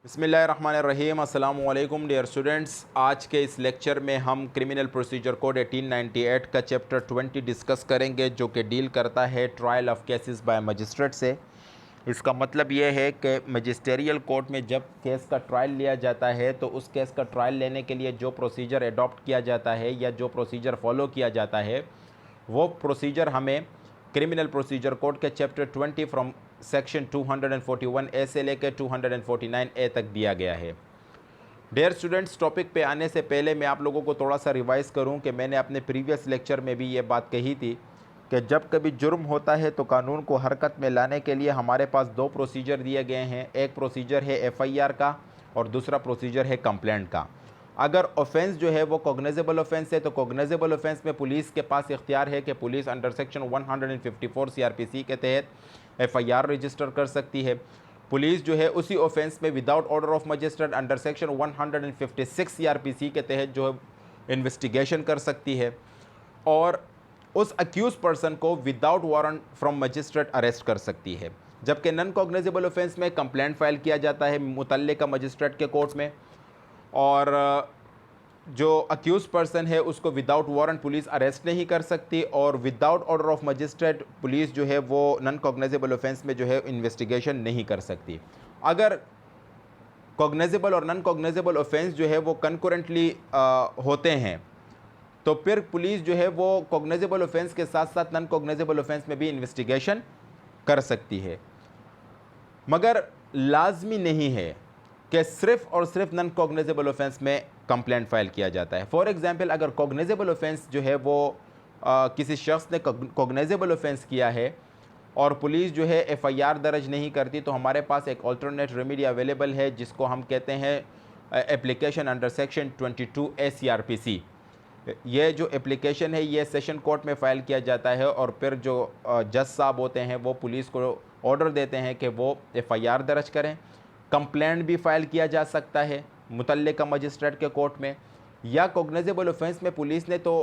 बिस्मिल्लाहिर्रहमानिर्रहीम। अस्सलाम वालेकुम डियर स्टूडेंट्स। आज के इस लेक्चर में हम क्रिमिनल प्रोसीजर कोड 1898 का चैप्टर 20 डिस्कस करेंगे, जो कि डील करता है trial of cases bye magistrate से। इसका मतलब ये है कि मजिस्टेरियल कोर्ट में जब केस का ट्रायल लिया जाता है तो उस केस का ट्रायल लेने के लिए जो प्रोसीजर अडॉप्ट किया जाता है या जो प्रोसीजर फॉलो किया जाता है वो प्रोसीजर हमें क्रिमिनल प्रोसीजर कोड के चैप्टर 20 फ्रॉम सेक्शन 241 ए से लेकर 249 ए तक दिया गया है। डियर स्टूडेंट्स, टॉपिक पे आने से पहले मैं आप लोगों को थोड़ा सा रिवाइज़ करूं कि मैंने अपने प्रीवियस लेक्चर में भी ये बात कही थी कि जब कभी जुर्म होता है तो कानून को हरकत में लाने के लिए हमारे पास दो प्रोसीजर दिए गए हैं। एक प्रोसीजर है एफआईआर का और दूसरा प्रोसीजर है कंप्लेंट का। अगर ऑफेंस जो है वो कॉग्निजेबल ऑफेंस है तो कॉग्निजेबल ऑफेंस में पुलिस के पास इख्तियार है कि पुलिस अंडर सेक्शन 154 सीआरपीसी के तहत एफआईआर रजिस्टर कर सकती है। पुलिस जो है उसी ऑफेंस में without order of magistrate under section 156 CrPC के तहत जो है इन्वेस्टिगेशन कर सकती है और उस अक्यूज पर्सन को without warrant from magistrate arrest कर सकती है। जबकि नॉन कॉग्निजेबल ऑफेंस में कंप्लेंट फाइल किया जाता है मुतल्लिका मजिस्ट्रेट के कोर्ट में और जो अक्यूज पर्सन है उसको विदाउट वारंट पुलिस अरेस्ट नहीं कर सकती और without order of magistrate police जो है वो नॉन कॉग्निजेबल ऑफेंस में जो है इन्वेस्टिगेशन नहीं कर सकती। अगर कॉग्निजेबल और नॉन कॉग्निजेबल ऑफेंस जो है वो कंकरेंटली होते हैं तो फिर पुलिस जो है वो कॉग्निजेबल ऑफेंस के साथ साथ नॉन कॉग्निजेबल ऑफेंस में भी इन्वेस्टिगेशन कर सकती है, मगर लाजमी नहीं है कि सिर्फ और सिर्फ नॉन कॉग्निजेबल ऑफेंस में कंप्लेंट फाइल किया जाता है। फॉर एग्जांपल, अगर कॉग्निजेबल ऑफेंस जो है वो किसी शख्स ने कॉग्निजेबल ऑफेंस किया है और पुलिस जो है एफआईआर दर्ज नहीं करती तो हमारे पास एक अल्टरनेट रेमेडी अवेलेबल है जिसको हम कहते हैं एप्लीकेशन अंडर सेक्शन 22 ए सीआरपीसी। ये जो एप्लीकेशन है ये सेशन कोर्ट में फ़ाइल किया जाता है और फिर जो जज साहब होते हैं वो पुलिस को ऑर्डर देते हैं कि वो एफआईआर दर्ज करें। कंप्लेंट भी फ़ाइल किया जा सकता है मुतल्लिका मजिस्ट्रेट के कोर्ट में, या कॉग्निजेबल ऑफेंस में पुलिस ने तो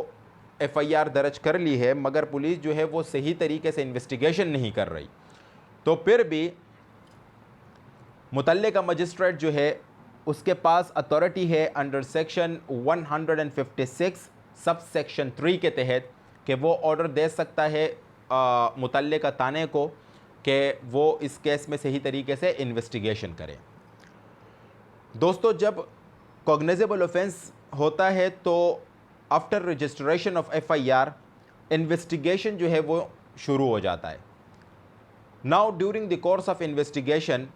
एफआईआर दर्ज कर ली है मगर पुलिस जो है वो सही तरीके से इन्वेस्टिगेशन नहीं कर रही, तो फिर भी मुतल्लिका मजिस्ट्रेट जो है उसके पास अथॉरिटी है अंडर सेक्शन 156 सब सेक्शन 3 के तहत कि वो ऑर्डर दे सकता है मुतल्लिका थाने को कि वो इस केस में सही तरीके से इन्वेस्टिगेशन करे। दोस्तों, जब कॉग्निजेबल ऑफेंस होता है तो after registration of FIR investigation जो है वो शुरू हो जाता है। Now during the course of investigation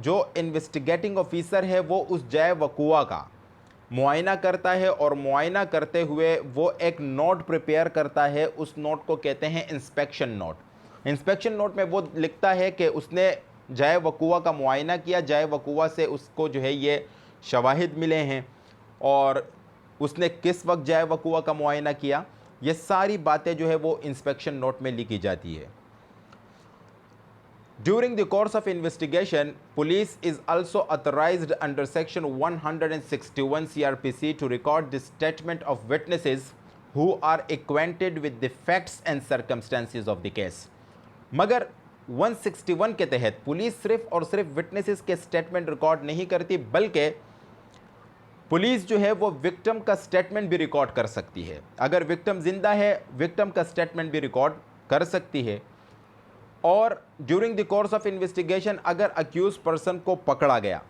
जो इन्वेस्टिगेटिंग ऑफिसर है वो उस जाए वक़ूआ का मुआयना करता है और मुआयना करते हुए वो एक नोट प्रिपेयर करता है। उस नोट को कहते हैं इंस्पेक्शन नोट। इंस्पेक्शन नोट में वो लिखता है कि उसने जाए वक़ूआ का मुआयना किया, जाए वक़ूआ से उसको जो है ये शवाहिद मिले हैं और उसने किस वक्त जाए वक़ूआ का मुआयना किया, ये सारी बातें जो है वो इंस्पेक्शन नोट में लिखी जाती है। During the course of investigation, police is also authorized under section 161 CRPC to record the statement of witnesses who are acquainted with the facts and circumstances of the case। मगर 161 के तहत police सिर्फ और सिर्फ विटनेसेस के statement record नहीं करती बल्कि पुलिस जो है वो विक्टिम का स्टेटमेंट भी रिकॉर्ड कर सकती है। अगर विक्टिम जिंदा है विक्टिम का स्टेटमेंट भी रिकॉर्ड कर सकती है। और during the course of investigation अगर अक्यूज पर्सन को पकड़ा गया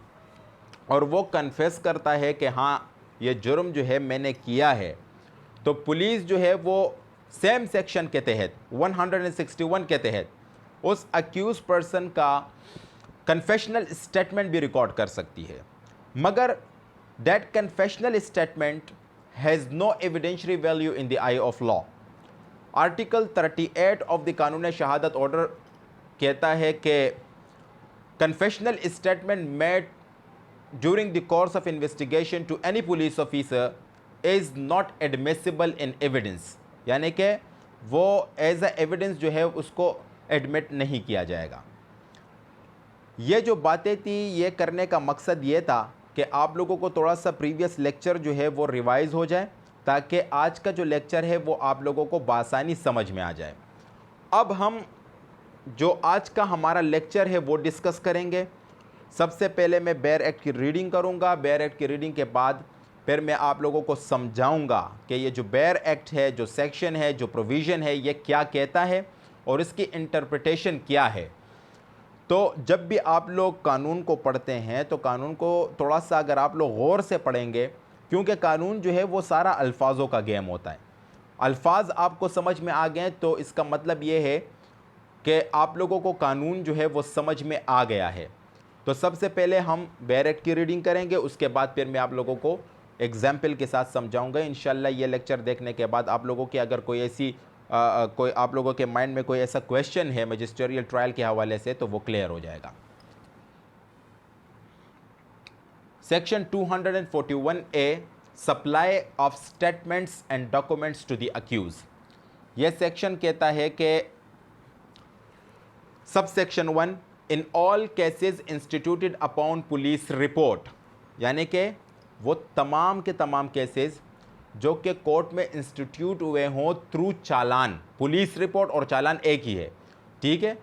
और वो कन्फेस करता है कि हाँ ये जुर्म जो है मैंने किया है, तो पुलिस जो है वो सेम सेक्शन के तहत 161 के तहत उस अक्यूज पर्सन का कन्फेशनल स्टेटमेंट भी रिकॉर्ड कर सकती है, मगर that confessional statement has no evidentiary value in the eye of law. Article 38 ऑफ द कानून शहादत ऑर्डर कहता है कि confessional statement made during the course of investigation to any police officer is not admissible in evidence, यानी कि वो एज अ एविडेंस जो है उसको एडमिट नहीं किया जाएगा। ये जो बातें थी ये करने का मकसद ये था कि आप लोगों को थोड़ा सा प्रीवियस लेक्चर जो है वो रिवाइज हो जाए ताकि आज का जो लेक्चर है वो आप लोगों को बासानी समझ में आ जाए। अब हम जो आज का हमारा लेक्चर है वो डिस्कस करेंगे। सबसे पहले मैं बेयर एक्ट की रीडिंग करूंगा। बेयर एक्ट की रीडिंग के बाद फिर मैं आप लोगों को समझाऊंगा कि ये जो बेयर एक्ट है, जो सेक्शन है, जो प्रोविज़न है, ये क्या कहता है और इसकी इंटरप्रिटेशन क्या है। तो जब भी आप लोग कानून को पढ़ते हैं तो कानून को थोड़ा सा अगर आप लोग गौर से पढ़ेंगे, क्योंकि कानून जो है वो सारा अल्फाजों का गेम होता है। अल्फाज आपको समझ में आ गए तो इसका मतलब ये है कि आप लोगों को कानून जो है वो समझ में आ गया है। तो सबसे पहले हम बेयर एक्ट की रीडिंग करेंगे, उसके बाद फिर मैं आप लोगों को एग्जाम्पल के साथ समझाऊंगा। इंशाल्लाह ये लेक्चर देखने के बाद आप लोगों की अगर कोई ऐसी कोई आप लोगों के माइंड में कोई ऐसा क्वेश्चन है मैजिस्ट्रियल ट्रायल के हवाले से तो वो क्लियर हो जाएगा। Section 241A, supply of statements and documents to the accused. यह सेक्शन कहता है कि sub section 1, in all cases instituted upon police report, यानी कि वो तमाम के तमाम केसेस जो कि कोर्ट में इंस्टीट्यूट हुए हों थ्रू चालान, पुलिस रिपोर्ट और चालान एक ही है, ठीक है,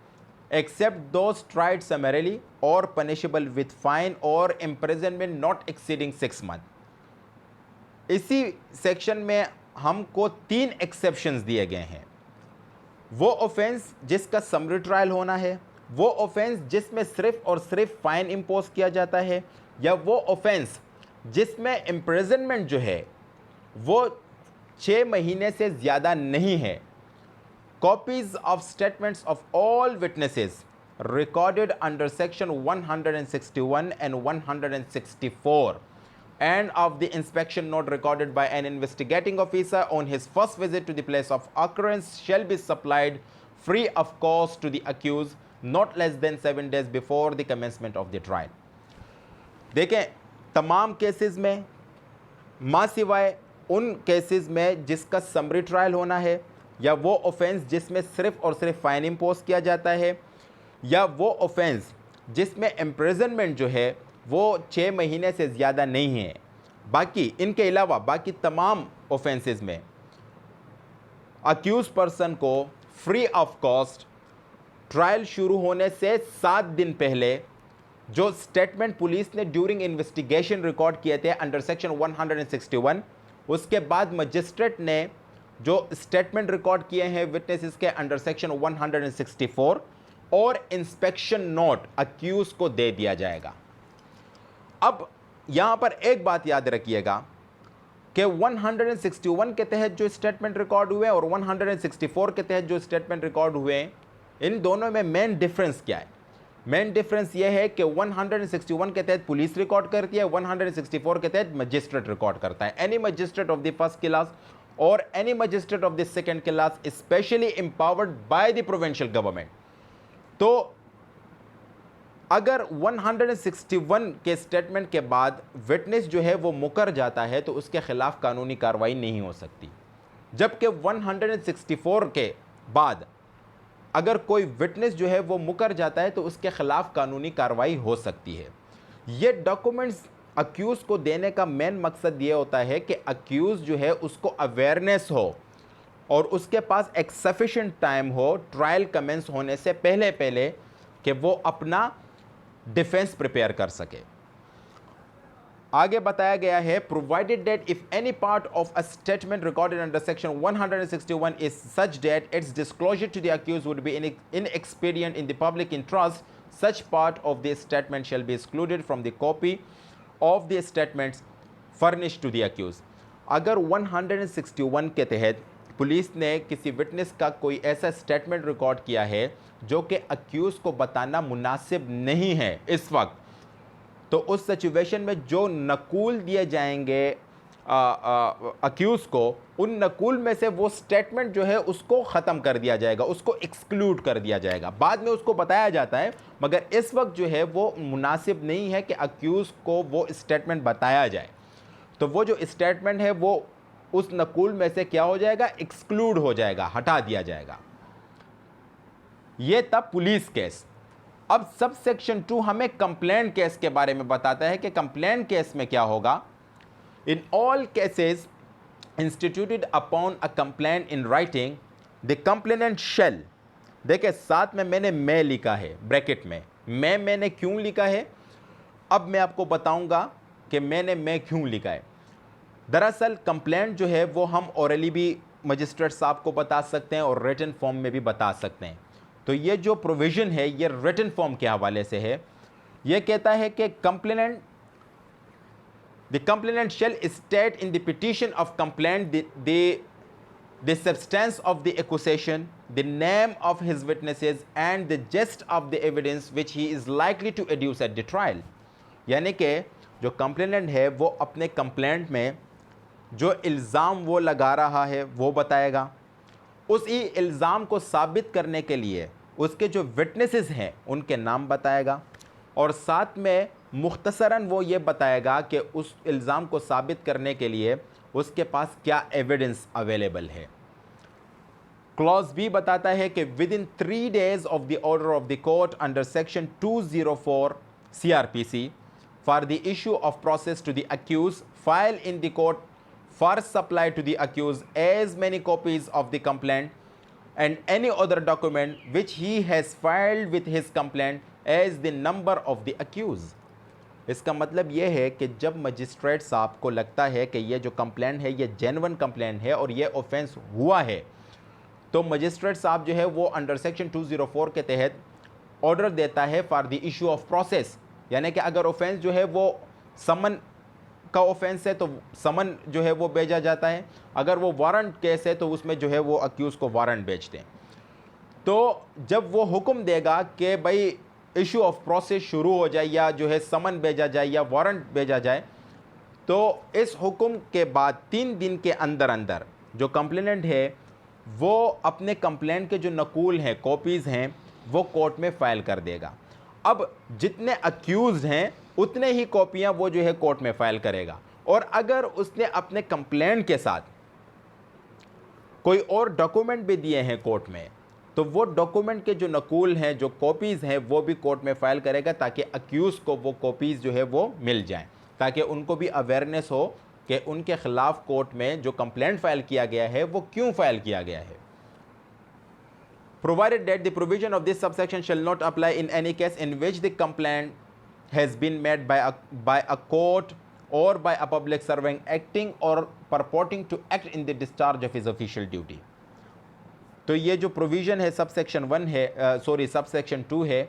एक्सेप्ट दोज ट्राइड समरीली और पनिशेबल विथ फाइन और इम्प्रिजनमेंट नॉट एक्सीडिंग 6 मंथ। इसी सेक्शन में हमको 3 एक्सेप्शंस दिए गए हैं। वो ऑफेंस जिसका समरी ट्रायल होना है, वो ऑफेंस जिसमें सिर्फ और सिर्फ फाइन इंपोज किया जाता है, या वो ऑफेंस जिसमें इम्प्रिजनमेंट जो है वो 6 महीने से ज़्यादा नहीं है। Copies of statements of all witnesses recorded under section 161 and 164 and of the inspection note recorded by an investigating officer on his first visit to the place of occurrence shall be supplied free of cost to the accused not less than 7 days before the commencement of the trial। देखें, तमाम cases में मां सिवाय उन cases में जिसका summary trial होना है, या वो ऑफेंस जिसमें सिर्फ और सिर्फ फाइन इंपोज किया जाता है, या वो ऑफेंस जिसमें इम्प्रिजनमेंट जो है वो 6 महीने से ज़्यादा नहीं है। बाकी इनके अलावा बाकी तमाम ऑफेंसेस में अक्यूज पर्सन को फ्री ऑफ कॉस्ट ट्रायल शुरू होने से 7 दिन पहले जो स्टेटमेंट पुलिस ने ड्यूरिंग इन्वेस्टिगेशन रिकॉर्ड किए थे अंडर सेक्शन 161, उसके बाद मजिस्ट्रेट ने जो स्टेटमेंट रिकॉर्ड किए हैं विटनेसेस के अंडर सेक्शन 164 और इंस्पेक्शन नोट अक्यूज को दे दिया जाएगा। अब यहां पर एक बात याद रखिएगा कि 161 के तहत जो स्टेटमेंट रिकॉर्ड हुए और 164 के तहत जो स्टेटमेंट रिकॉर्ड हुए, इन दोनों में मेन डिफरेंस क्या है? मेन डिफरेंस यह है कि 161 के तहत पुलिस रिकॉर्ड करती है, 164 के तहत मजिस्ट्रेट रिकॉर्ड करता है। Any magistrate of the first class और any magistrate of the second class specially empowered by the provincial government. तो अगर 161 के स्टेटमेंट के बाद विटनेस जो है वो मुकर जाता है तो उसके खिलाफ कानूनी कार्रवाई नहीं हो सकती, जबकि 164 के बाद अगर कोई विटनेस जो है वो मुकर जाता है तो उसके खिलाफ कानूनी कार्रवाई हो सकती है। ये डॉक्यूमेंट्स अक्यूज को देने का मेन मकसद ये होता है कि अक्यूज जो है उसको अवेयरनेस हो और उसके पास एक सफिशिएंट टाइम हो ट्रायल कमेंस होने से पहले पहले कि वो अपना डिफेंस प्रिपेयर कर सके। आगे बताया गया है, provided that if any part of a statement recorded under section 161 is such that its disclosure to the accuse would be inexpedient in the public interest, such part of the statement shall be excluded from the copy of the statements furnished to the accuse. अगर 161 के तहत police ने किसी witness का कोई ऐसा statement record किया है जो कि अक्यूज को बताना मुनासिब नहीं है इस वक्त, तो उस सिचुएशन में जो नकूल दिए जाएंगे अक्यूज को, उन नकूल में से वो स्टेटमेंट जो है उसको ख़त्म कर दिया जाएगा, उसको एक्सक्लूड कर दिया जाएगा। बाद में उसको बताया जाता है, मगर इस वक्त जो है वो मुनासिब नहीं है कि अक्यूज को वो स्टेटमेंट बताया जाए। तो वो जो स्टेटमेंट है वो उस नकूल में से क्या हो जाएगा? एक्सक्लूड हो जाएगा, हटा दिया जाएगा। ये तब पुलिस केस। अब सब सेक्शन 2 हमें कंप्लेंट केस के बारे में बताता है कि कंप्लेंट केस में क्या होगा। In all cases instituted upon a complaint in writing the complainant shall, देखिए साथ में मैंने मैं लिखा है ब्रैकेट में, मैंने क्यों लिखा है? अब मैं आपको बताऊंगा कि मैं क्यों लिखा है। दरअसल कंप्लेंट जो है वो हम ओरली भी मजिस्ट्रेट साहब को बता सकते हैं और रिटन फॉर्म में भी बता सकते हैं। तो ये जो प्रोविज़न है ये रिटन फॉर्म के हवाले से है। ये कहता है कि the complainant shall state in the petition of complaint the substance of the accusation, the name of his witnesses and the gist of the evidence which he is likely to adduce at the trial। यानी कि जो complainant है वो अपने complaint में जो इल्ज़ाम वो लगा रहा है वो बताएगा, उसी इल्ज़ाम को साबित करने के लिए उसके जो विटनेसेस हैं उनके नाम बताएगा, और साथ में मुख्तसरन वो ये बताएगा कि उस इल्ज़ाम को साबित करने के लिए उसके पास क्या एविडेंस अवेलेबल है। क्लॉज बी बताता है कि within 3 days of the order of the court under section 204 CRPC for the issue of process to the accused file in the court for supply to the accused as many copies of the complaint and any other document which he has filed with his complaint as the number of the accused। इसका मतलब ये है कि जब magistrate साहब को लगता है कि ये जो कंप्लेंट है ये जेन्युइन कंप्लेंट है और ये ऑफेंस हुआ है, तो मजिस्ट्रेट साहब जो है वो अंडर सेक्शन 204 के तहत ऑर्डर देता है for the issue of process. यानी कि अगर ऑफेंस जो है वो समन का ऑफेंस है तो समन जो है वो भेजा जाता है, अगर वो वारंट केस है तो उसमें जो है वो अक्यूज़ को वारंट भेजते हैं। तो जब वो हुक्म देगा कि भाई इशू ऑफ प्रोसेस शुरू हो जाए या जो है समन भेजा जाए या वारंट भेजा जाए, तो इस हुक्म के बाद 3 दिन के अंदर अंदर जो कंप्लेनेंट है वो अपने कंप्लेंट के जो नकूल हैं, कॉपीज़ हैं, वो कोर्ट में फ़ाइल कर देगा। अब जितने अक्यूज़ हैं उतने ही कॉपियां वो जो है कोर्ट में फाइल करेगा, और अगर उसने अपने कंप्लेंट के साथ कोई और डॉक्यूमेंट भी दिए हैं कोर्ट में, तो वो डॉक्यूमेंट के जो नकूल हैं, जो कॉपीज़ हैं, वो भी कोर्ट में फाइल करेगा ताकि अक्यूज़ को वो कॉपीज़ जो है वो मिल जाएं, ताकि उनको भी अवेयरनेस हो कि उनके ख़िलाफ़ कोर्ट में जो कंप्लेंट फाइल किया गया है वो क्यों फाइल किया गया है। Provided that the provision of this subsection shall not apply in any case in which the complaint has been made by a court or by a public servant acting or purporting to act in the discharge of his official duty। तो ये जो provision है subsection 1 है, subsection 2 है,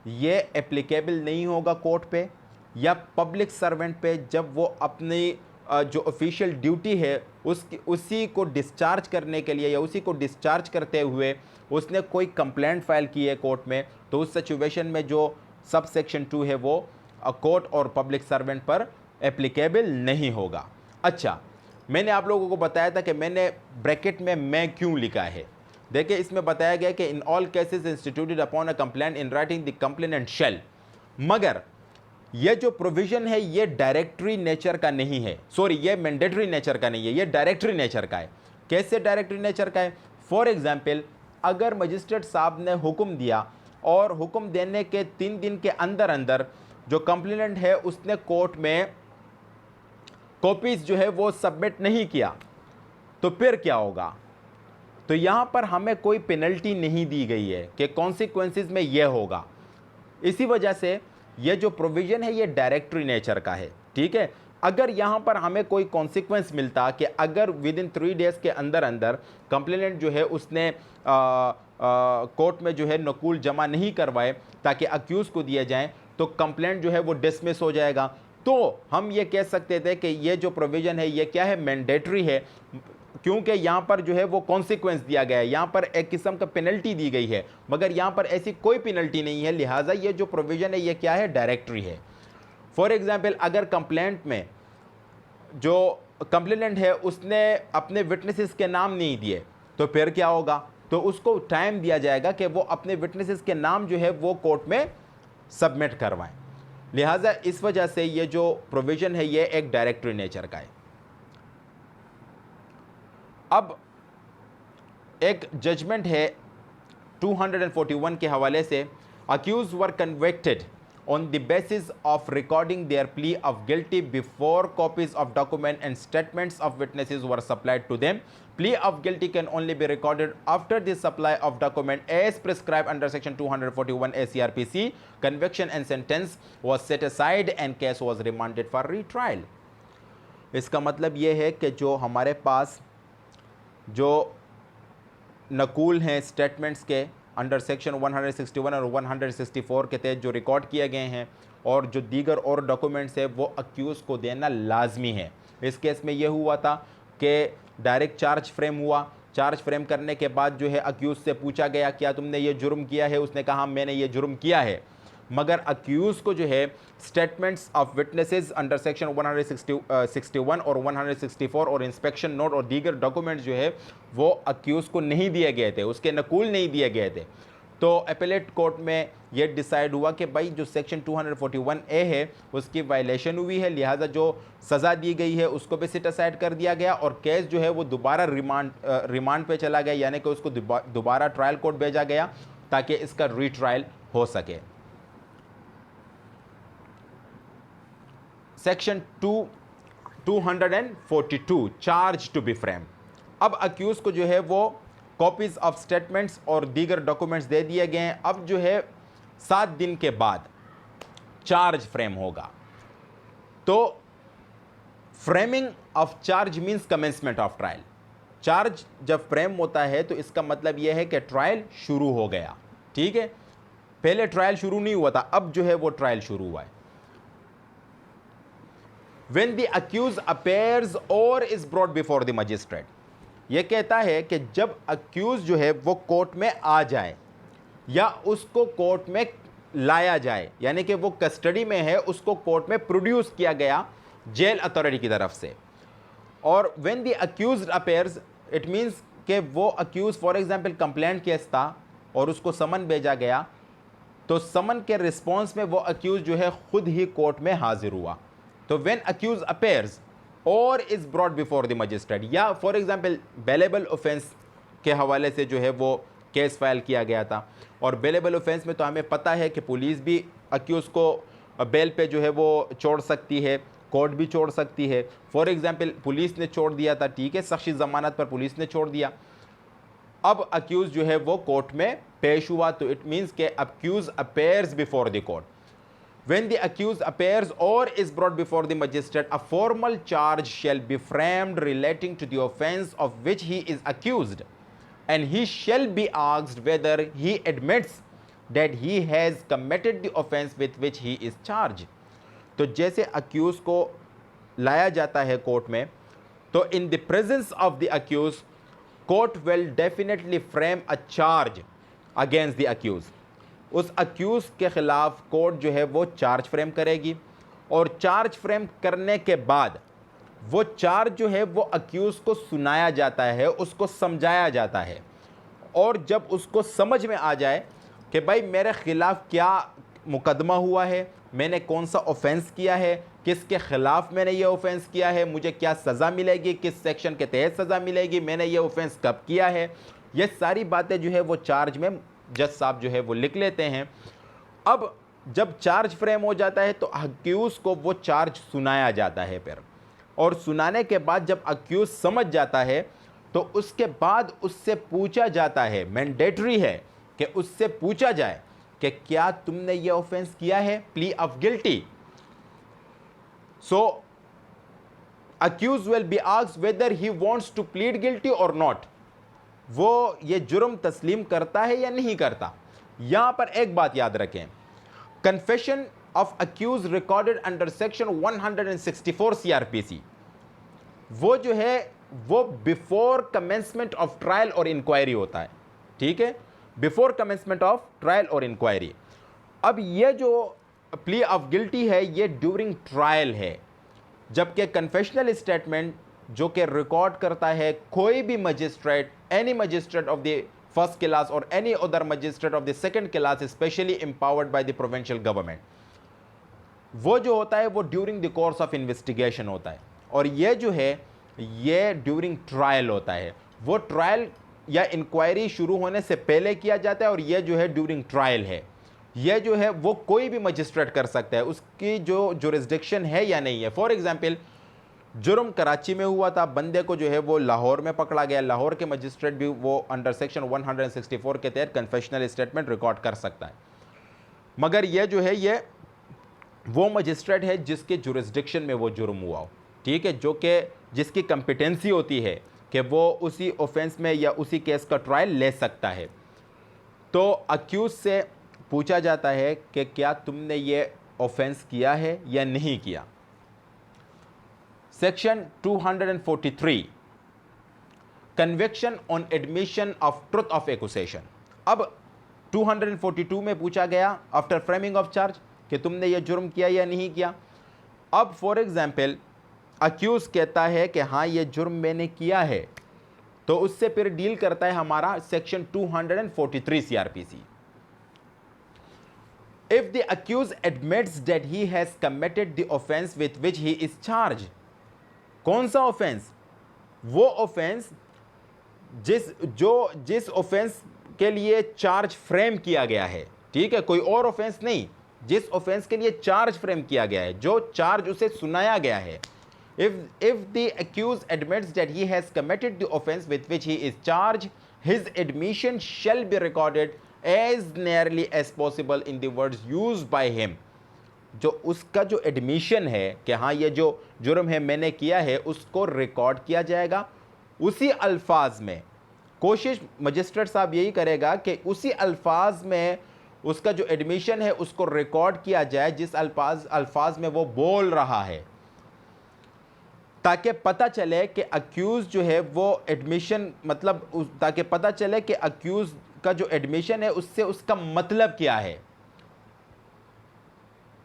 ये applicable नहीं होगा court पे या पब्लिक सर्वेंट पे जब वो अपनी जो ऑफिशियल ड्यूटी है उसी को डिस्चार्ज करने के लिए या उसी को डिस्चार्ज करते हुए उसने कोई कंप्लेंट फाइल की है कोर्ट में, तो उस सिचुएशन में जो सब सेक्शन 2 है वो कोर्ट और पब्लिक सर्वेंट पर एप्लीकेबल नहीं होगा। अच्छा, मैंने आप लोगों को बताया था कि मैंने ब्रैकेट में मैं क्यों लिखा है। देखिए इसमें बताया गया कि in all cases instituted upon a complaint in writing the complainant shall, मगर ये जो प्रोविज़न है ये डायरेक्टरी नेचर का नहीं है, ये मैंडेटरी नेचर का नहीं है, ये डायरेक्टरी नेचर का है। कैसे डायरेक्टरी नेचर का है? फॉर एग्जांपल, अगर मजिस्ट्रेट साहब ने हुक्म दिया और हुक्म देने के 3 दिन के अंदर अंदर जो कंप्लेनेंट है उसने कोर्ट में कॉपीज़ जो है वो सबमिट नहीं किया, तो फिर क्या होगा? तो यहाँ पर हमें कोई पेनल्टी नहीं दी गई है कि कॉन्सिक्वेंसेस में यह होगा। इसी वजह से ये जो प्रोविज़न है ये डायरेक्टरी नेचर का है, ठीक है। अगर यहाँ पर हमें कोई कॉन्सिक्वेंस मिलता कि अगर विद इन 3 days के अंदर अंदर कंप्लेनेंट जो है उसने कोर्ट में जो है नकूल जमा नहीं करवाए ताकि अक्यूज़ को दिए जाएं, तो कंप्लेंट जो है वो डिसमिस हो जाएगा। तो हम ये कह सकते थे कि ये जो प्रोविज़न है ये क्या है? मैंडेटरी है, क्योंकि यहाँ पर जो है वो कॉन्सिक्वेंस दिया गया है, यहाँ पर एक किस्म का पेनल्टी दी गई है, मगर यहाँ पर ऐसी कोई पेनल्टी नहीं है, लिहाजा ये जो प्रोविज़न है ये क्या है? डायरेक्टरी है। फॉर एग्जांपल, अगर कंप्लेंट में जो कंप्लेनेंट है उसने अपने विटनेसेस के नाम नहीं दिए, तो फिर क्या होगा? तो उसको टाइम दिया जाएगा कि वो अपने विटनेसेस के नाम जो है वो कोर्ट में सबमिट करवाएं। लिहाजा इस वजह से ये जो प्रोविज़न है ये एक डायरेक्टरी नेचर का है। अब एक जजमेंट है 241 के हवाले से, accused were convicted on the basis of recording their plea of guilty before copies of document and statements of witnesses were supplied to them. Plea of guilty can only be recorded after the supply of document as prescribed under section 241 ACRPC. Conviction and sentence was set aside and case was remanded for retrial. इसका मतलब ये है कि जो हमारे पास जो नकूल हैं statements के अंडर सेक्शन 161 और 164 के तहत जो रिकॉर्ड किए गए हैं और जो दीगर और डॉक्यूमेंट्स है वो अक्यूज़ को देना लाजमी है। इस केस में ये हुआ था कि डायरेक्ट चार्ज फ्रेम हुआ, चार्ज फ्रेम करने के बाद जो है अक्यूज़ से पूछा गया क्या तुमने ये जुर्म किया है, उसने कहा मैंने ये जुर्म किया है, मगर अक्यूज़ को जो है statements of witnesses under section 161 और 164 और इंस्पेक्शन नोट और दीगर डॉक्यूमेंट्स जो है वो अक्यूज़ को नहीं दिए गए थे, उसके नकूल नहीं दिए गए थे। तो अपेलेट कोर्ट में ये डिसाइड हुआ कि भाई जो सेक्शन 241A है उसकी वायलेशन हुई है, लिहाजा जो सज़ा दी गई है उसको भी सेट असाइड कर दिया गया और केस जो है वो दोबारा रिमांड पे चला गया, यानी कि उसको दोबारा ट्रायल कोर्ट भेजा गया ताकि इसका रीट्रायल हो सके। Section 242 charge to be frame. अब अक्यूज को जो है वो कॉपीज ऑफ स्टेटमेंट्स और दीगर डॉक्यूमेंट्स दे दिए गए हैं। अब जो है 7 दिन के बाद चार्ज फ्रेम होगा। तो framing of charge means commencement of trial. Charge जब फ्रेम होता है तो इसका मतलब यह है कि ट्रायल शुरू हो गया, ठीक है। पहले ट्रायल शुरू नहीं हुआ था, अब जो है वो ट्रायल शुरू हुआ है। When the accused appears or is brought before the magistrate, यह कहता है कि जब अक्यूज जो है वो कोर्ट में आ जाए या उसको कोर्ट में लाया जाए, यानी कि वो कस्टडी में है, उसको कोर्ट में प्रोड्यूस किया गया जेल अथॉरिटी की तरफ से। और when the accused appears, it means कि वो accused for example complaint case था और उसको समन भेजा गया, तो समन के रिस्पॉन्स में वो अक्यूज जो है खुद ही कोर्ट में हाजिर हुआ। तो when accused appears or is brought before the magistrate, या फॉर एग्जाम्पल बेलेबल ऑफेंस के हवाले से जो है वो केस फाइल किया गया था, और बेलेबल ऑफेंस में तो हमें पता है कि पुलिस भी अक्यूज़ को बेल पे जो है वो छोड़ सकती है, कोर्ट भी छोड़ सकती है। फॉर एग्जाम्पल पुलिस ने छोड़ दिया था, ठीक है, शख्सी ज़मानत पर पुलिस ने छोड़ दिया। अब अक्यूज़ जो है वो कोर्ट में पेश हुआ, तो इट मीन्स के accuse appears before the court. When the accused appears or is brought before the magistrate, a formal charge shall be framed relating to the offense of which he is accused, and he shall be asked whether he admits that he has committed the offense with which he is charged. तो जैसे accused को लाया जाता है court में, तो in the presence of the accused, court will definitely frame a charge against the accused. उस accuse के ख़िलाफ़ कोर्ट जो है वो चार्ज फ्रेम करेगी, और चार्ज फ्रेम करने के बाद वो चार्ज जो है वो अक्यूज़ को सुनाया जाता है, उसको समझाया जाता है। और जब उसको समझ में आ जाए कि भाई मेरे ख़िलाफ़ क्या मुकदमा हुआ है, मैंने कौन सा ऑफेंस किया है, किसके ख़िलाफ़ मैंने ये ऑफेंस किया है, मुझे क्या सज़ा मिलेगी, किस सेक्शन के तहत सज़ा मिलेगी, मैंने ये ऑफेंस कब किया है, ये सारी बातें जो है वो चार्ज में जज साहब जो है वो लिख लेते हैं। अब जब चार्ज फ्रेम हो जाता है तो अक्यूज़ को वो चार्ज सुनाया जाता है फिर, और सुनाने के बाद जब अक्यूज़ समझ जाता है तो उसके बाद उससे पूछा जाता है, मैंडेटरी है कि उससे पूछा जाए कि क्या तुमने ये ऑफेंस किया है, plea of guilty. So accused will be asked whether he wants to plead guilty or not, वो ये जुर्म तस्लीम करता है या नहीं करता। यहां पर एक बात याद रखें, confession of accused recorded under section 164 CRPC, वो जो है वो before commencement of trial or inquiry होता है, ठीक है, before commencement of trial or inquiry. अब ये जो प्ली ऑफ गिल्टी है ये ड्यूरिंग ट्रायल है, जबकि कन्फेशनल स्टेटमेंट जो कि रिकॉर्ड करता है कोई भी magistrate, any magistrate of the first class और any other magistrate of the second class specially empowered by the provincial government, वो जो होता है वो during the course of investigation होता है, और ये जो है ये ड्यूरिंग ट्रायल होता है। वो ट्रायल या इंक्वायरी शुरू होने से पहले किया जाता है और ये जो है ड्यूरिंग ट्रायल है। यह जो है वो कोई भी मजिस्ट्रेट कर सकता है, उसकी जो जुरिस्डिक्शन है या नहीं है। फॉर एग्जांपल, जुर्म कराची में हुआ था, बंदे को जो है वो लाहौर में पकड़ा गया, लाहौर के मजिस्ट्रेट भी वो अंडर सेक्शन 164 के तहत कन्फेशनल स्टेटमेंट रिकॉर्ड कर सकता है। मगर यह जो है ये वो मजिस्ट्रेट है जिसके जुरिस्डिक्शन में वो जुर्म हुआ हो, ठीक है, जो कि जिसकी कंपिटेंसी होती है कि वो उसी ऑफेंस में या उसी केस का ट्रायल ले सकता है। तो अक्यूज से पूछा जाता है कि क्या तुमने ये ऑफेंस किया है या नहीं किया। Section 243, conviction on admission of truth of accusation. अब 242 में पूछा गया आफ्टर फ्रेमिंग ऑफ चार्ज कि तुमने ये जुर्म किया या नहीं किया। अब फॉर एग्जांपल अक्यूज कहता है कि हाँ ये जुर्म मैंने किया है, तो उससे फिर डील करता है हमारा section 243 CrPC. If the accused admits that he has committed the offence with which he is charge. कौन सा ऑफेंस? वो ऑफेंस जिस ऑफेंस के लिए चार्ज फ्रेम किया गया है, ठीक है, कोई और ऑफेंस नहीं, जिस ऑफेंस के लिए चार्ज फ्रेम किया गया है, जो चार्ज उसे सुनाया गया है। If the accused admits that he has committed the offense with which he is charged, his admission shall be recorded as nearly as possible in the words used by him. जो उसका जो admission है कि हाँ ये जो जुर्म है मैंने किया है, उसको रिकॉर्ड किया जाएगा उसी अल्फाज में। कोशिश मजिस्ट्रेट साहब यही करेगा कि उसी अल्फाज में उसका जो एडमिशन है उसको रिकॉर्ड किया जाए जिस अल्फाज में वो बोल रहा है, ताकि पता चले कि अक्यूज जो है वो एडमिशन मतलब ताकि पता चले कि अक्यूज का जो एडमिशन है उससे उसका मतलब क्या है।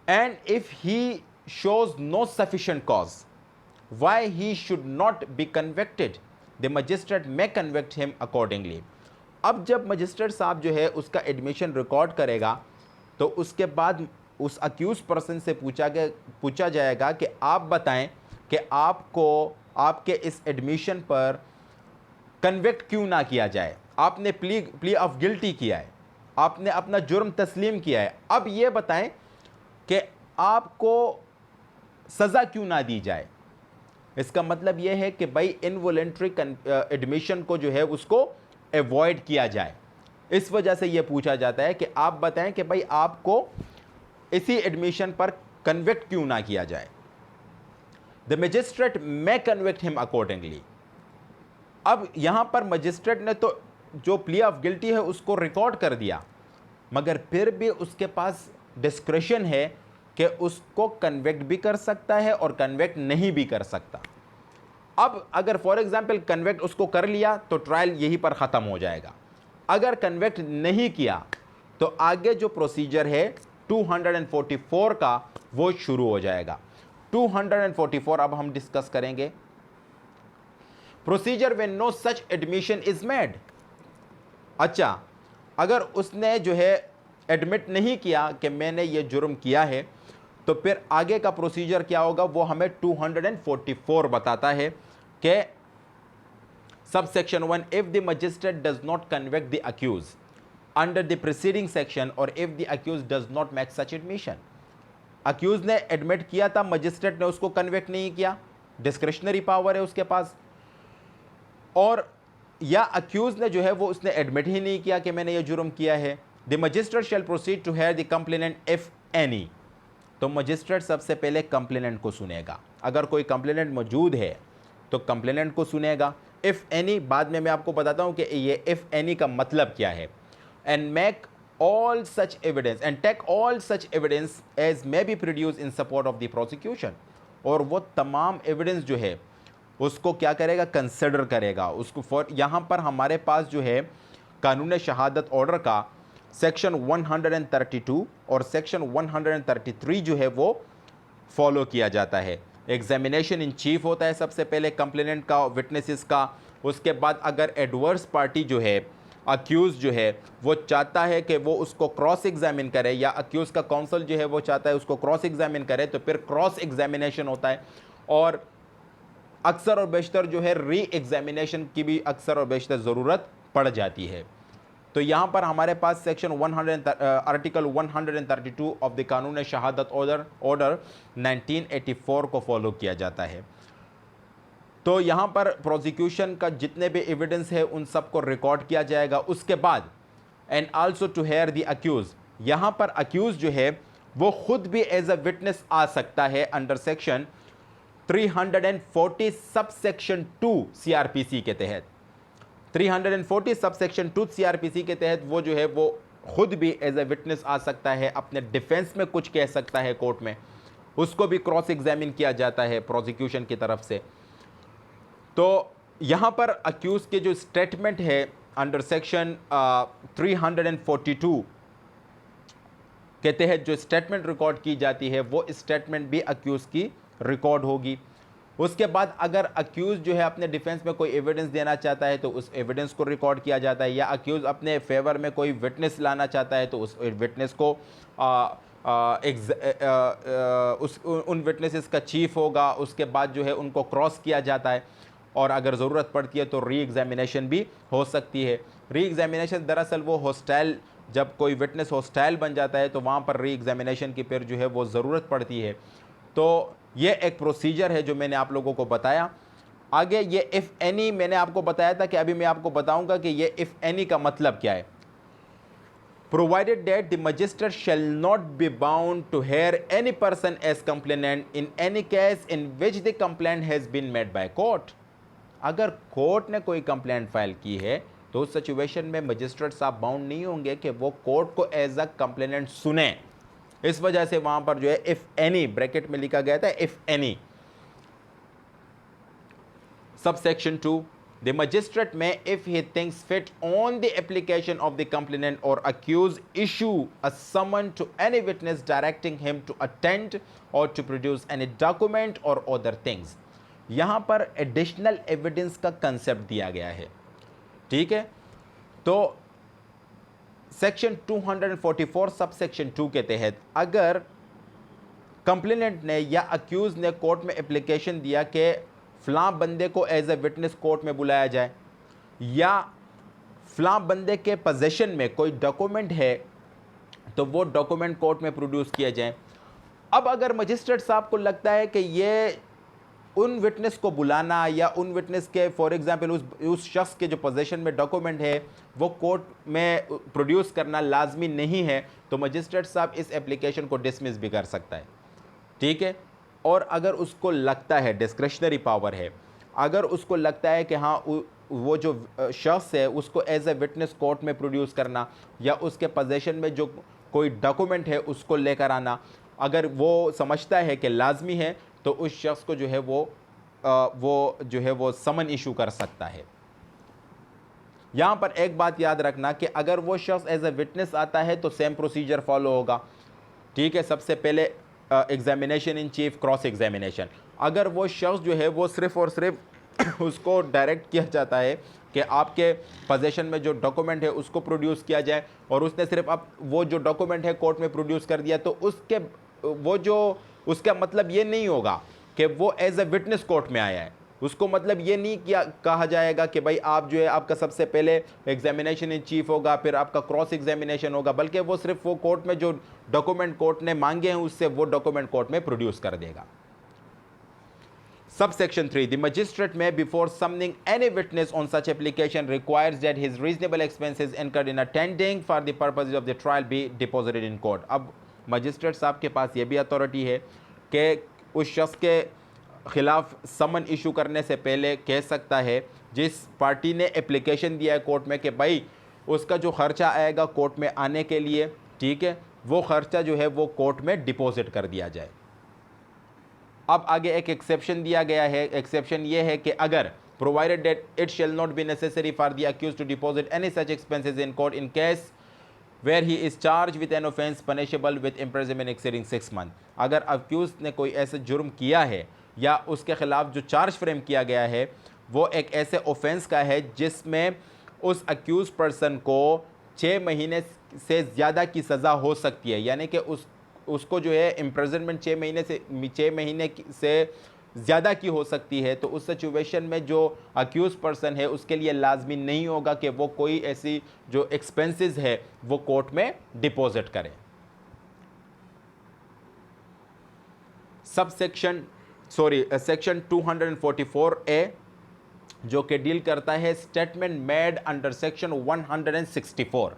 And if he shows no sufficient cause why he should not be convicted, the magistrate may convict him accordingly. अब जब मजिस्ट्रेट साहब जो है उसका एडमिशन रिकॉर्ड करेगा तो उसके बाद उस अक्यूज पर्सन से पूछा जाएगा कि आप बताएं कि आपको आपके इस एडमिशन पर कन्विक्ट क्यों ना किया जाए। आपने प्ली ऑफ गिल्टी किया है, आपने अपना जुर्म तस्लीम किया है, अब ये बताएं कि आपको सज़ा क्यों ना दी जाए। इसका मतलब यह है कि भाई इनवॉलेंट्री एडमिशन को जो है उसको एवॉइड किया जाए। इस वजह से यह पूछा जाता है कि आप बताएं कि भाई आपको इसी एडमिशन पर कन्विक्ट क्यों ना किया जाए। The magistrate may convict him accordingly. अब यहां पर मजिस्ट्रेट ने तो जो प्ली ऑफ गिल्टी है उसको रिकॉर्ड कर दिया, मगर फिर भी उसके पास डिस्क्रेशन है कि उसको कन्विक्ट भी कर सकता है और कन्विक्ट नहीं भी कर सकता। अब अगर फॉर एग्जांपल कन्विक्ट उसको कर लिया तो ट्रायल यहीं पर ख़त्म हो जाएगा। अगर कन्विक्ट नहीं किया तो आगे जो प्रोसीजर है 244 का वो शुरू हो जाएगा। 244 अब हम डिस्कस करेंगे। Procedure when no such admission is made. अच्छा, अगर उसने जो है एडमिट नहीं किया कि मैंने ये जुर्म किया है, तो फिर आगे का प्रोसीजर क्या होगा वो हमें 244 बताता है कि sub section 1, if the magistrate does not convict the accused under the preceding section और if the accuse does not make such admission. Accuse ने एडमिट किया था, मजिस्ट्रेट ने उसको कन्विक्ट नहीं किया, डिस्क्रिशनरी पावर है उसके पास, और या अक्यूज ने जो है वो उसने एडमिट ही नहीं किया कि मैंने ये जुर्म किया है। The magistrate shall proceed to hear the complainant if any. तो मजिस्ट्रेट सबसे पहले कंप्लेनेंट को सुनेगा, अगर कोई कंप्लेनेंट मौजूद है तो कंप्लेनेंट को सुनेगा। इफ एनी बाद में मैं आपको बताता हूं कि ये इफ एनी का मतलब क्या है। And make all such evidence and take all such evidence as may be produced in support of the prosecution। और वो तमाम एविडेंस जो है उसको क्या करेगा, कंसिडर करेगा उसको। फॉर यहाँ पर हमारे पास जो है कानून शहादत ऑर्डर का सेक्शन 132 और सेक्शन 133 जो है वो फॉलो किया जाता है। एग्जामिनेशन इन चीफ होता है सबसे पहले कंप्लेनेंट का, विटनेसेस का। उसके बाद अगर एडवर्स पार्टी जो है अक्यूज़ जो है वो चाहता है कि वो उसको क्रॉस एग्जामिन करे, या अक्यूज़ का काउंसिल जो है वो चाहता है उसको क्रॉस एग्जामिन करे, तो फिर क्रॉस एग्जामिनेशन होता है। और अक्सर और बेशतर जो है री एग्जामिनेशन की भी अक्सर और बेशतर ज़रूरत पड़ जाती है। तो यहाँ पर हमारे पास सेक्शन 100 आर्टिकल 132 ऑफ द कानून शहादत ऑर्डर 1984 को फॉलो किया जाता है। तो यहाँ पर प्रोसिक्यूशन का जितने भी एविडेंस है उन सब को रिकॉर्ड किया जाएगा। उसके बाद and also to hear the accused, यहाँ पर अक्यूज जो है वो खुद भी एज अ विटनेस आ सकता है अंडर सेक्शन 340 सब सेक्शन 2 सीआरपीसी के तहत। 340 सब सेक्शन 2 सीआरपीसी के तहत वो जो है वो खुद भी एज अ विटनेस आ सकता है, अपने डिफेंस में कुछ कह सकता है कोर्ट में, उसको भी क्रॉस एग्जामिन किया जाता है प्रोसिक्यूशन की तरफ से। तो यहाँ पर अक्यूज के जो स्टेटमेंट है अंडर सेक्शन 342 के तहत जो स्टेटमेंट रिकॉर्ड की जाती है वो स्टेटमेंट भी अक्यूज की रिकॉर्ड होगी। उसके बाद अगर अक्यूज जो है अपने डिफेंस में कोई एविडेंस देना चाहता है तो उस एविडेंस को रिकॉर्ड किया जाता है, या अक्यूज अपने फेवर में कोई विटनेस लाना चाहता है तो उस विटनेस को उन विटनेसेस का चीफ होगा, उसके बाद जो है उनको क्रॉस किया जाता है, और अगर ज़रूरत पड़ती है तो री एग्जामिनेशन भी हो सकती है। री एग्जामिनेशन दरअसल वो हॉस्टाइल, जब कोई विटनेस हॉस्टाइल बन जाता है तो वहाँ पर री एग्जामिनेशन की फिर जो है वो ज़रूरत पड़ती है। तो ये एक प्रोसीजर है जो मैंने आप लोगों को बताया। आगे ये इफ़ एनी मैंने आपको बताया था कि अभी मैं आपको बताऊंगा कि ये इफ़ एनी का मतलब क्या है। Provided that the magistrate shall not be bound to hear any person as complainant in any case in which the complaint has been made by court. अगर कोर्ट ने कोई कंप्लेंट फाइल की है तो उस सिचुएशन में मजिस्ट्रेट साहब bound नहीं होंगे कि वो कोर्ट को एज अ कंप्लेनेंट सुने। इस वजह से वहां पर जो है इफ एनी ब्रैकेट में लिखा गया था, if any. Sub section 2, the magistrate may if he thinks fit on the application of the complainant और accuse issue a summon to any witness directing him to attend और to produce any document और other things. यहां पर additional evidence का concept दिया गया है, ठीक है। तो सेक्शन 244 सब सेक्शन 2 के तहत अगर कंप्लेनेंट ने या अक्यूज ने कोर्ट में एप्लीकेशन दिया कि फलां बंदे को एज ए विटनेस कोर्ट में बुलाया जाए, या फलां बंदे के पोजेशन में कोई डॉक्यूमेंट है तो वो डॉक्यूमेंट कोर्ट में प्रोड्यूस किया जाए। अब अगर मजिस्ट्रेट साहब को लगता है कि ये उन विटनेस को बुलाना या उन विटनेस के फॉर एग्जांपल उस शख्स के जो पोजीशन में डॉक्यूमेंट है वो कोर्ट में प्रोड्यूस करना लाजमी नहीं है, तो मजिस्ट्रेट साहब इस एप्लीकेशन को डिसमिस भी कर सकता है, ठीक है। और अगर उसको लगता है, डिस्क्रिशनरी पावर है, अगर उसको लगता है कि हाँ वो जो शख्स है उसको एज ए विटनेस कोर्ट में प्रोड्यूस करना या उसके पोजीशन में जो कोई डॉक्यूमेंट है उसको लेकर आना, अगर वो समझता है कि लाजमी है तो उस शख्स को जो है वो समन इशू कर सकता है। यहां पर एक बात याद रखना कि अगर वो शख्स एज ए विटनेस आता है तो सेम प्रोसीजर फॉलो होगा, ठीक है। सबसे पहले examination in chief, cross examination. अगर वो शख्स जो है वो सिर्फ और सिर्फ उसको डायरेक्ट किया जाता है कि आपके पोजीशन में जो डॉक्यूमेंट है उसको प्रोड्यूस किया जाए, और उसने सिर्फ अब वो जो डॉक्यूमेंट है कोर्ट में प्रोड्यूस कर दिया, तो उसका मतलब ये नहीं होगा कि वो एज ए विटनेस कोर्ट में आया है। उसको मतलब ये नहीं किया कहा जाएगा कि भाई आप जो है आपका सबसे पहले एग्जामिनेशन इन चीफ होगा, फिर आपका क्रॉस एग्जामिनेशन होगा, बल्कि वो सिर्फ वो कोर्ट में जो डॉक्यूमेंट कोर्ट ने मांगे हैं उससे वो डॉक्यूमेंट कोर्ट में प्रोड्यूस कर देगा। Subsection 3, the magistrate may, before summoning any witness on such application, requires that his reasonable expenses incurred in attending for the purposes of the trial be deposited in court. अब magistrate साहब के पास ये भी authority है कि उस शख्स के ख़िलाफ़ समन इशू करने से पहले कह सकता है जिस पार्टी ने एप्लीकेशन दिया है कोर्ट में कि भाई उसका जो ख़र्चा आएगा कोर्ट में आने के लिए, ठीक है, वो ख़र्चा जो है वो कोर्ट में डिपॉजिट कर दिया जाए। अब आगे एक एक्सेप्शन दिया गया है। एक्सेप्शन ये है कि अगर provided that it shall not be necessary for the accused to deposit any such expenses in court in case where he is charge with an offence punishable with imprisonment exceeding 6 month. अगर accused ने कोई ऐसा जुर्म किया है या उसके खिलाफ जो चार्ज फ्रेम किया गया है वो एक ऐसे ऑफेंस का है जिसमें उस अक्यूज पर्सन को 6 महीने से ज़्यादा की सज़ा हो सकती है, यानी कि उसको जो है इम्प्रिजनमेंट 6 महीने से ज़्यादा की हो सकती है, तो उस सिचुएशन में जो अक्यूज पर्सन है उसके लिए लाजमी नहीं होगा कि वो कोई ऐसी जो एक्सपेंसेस है वो कोर्ट में डिपॉजिट करे। सब सेक्शन सेक्शन 244A जो कि डील करता है statement made under section 164।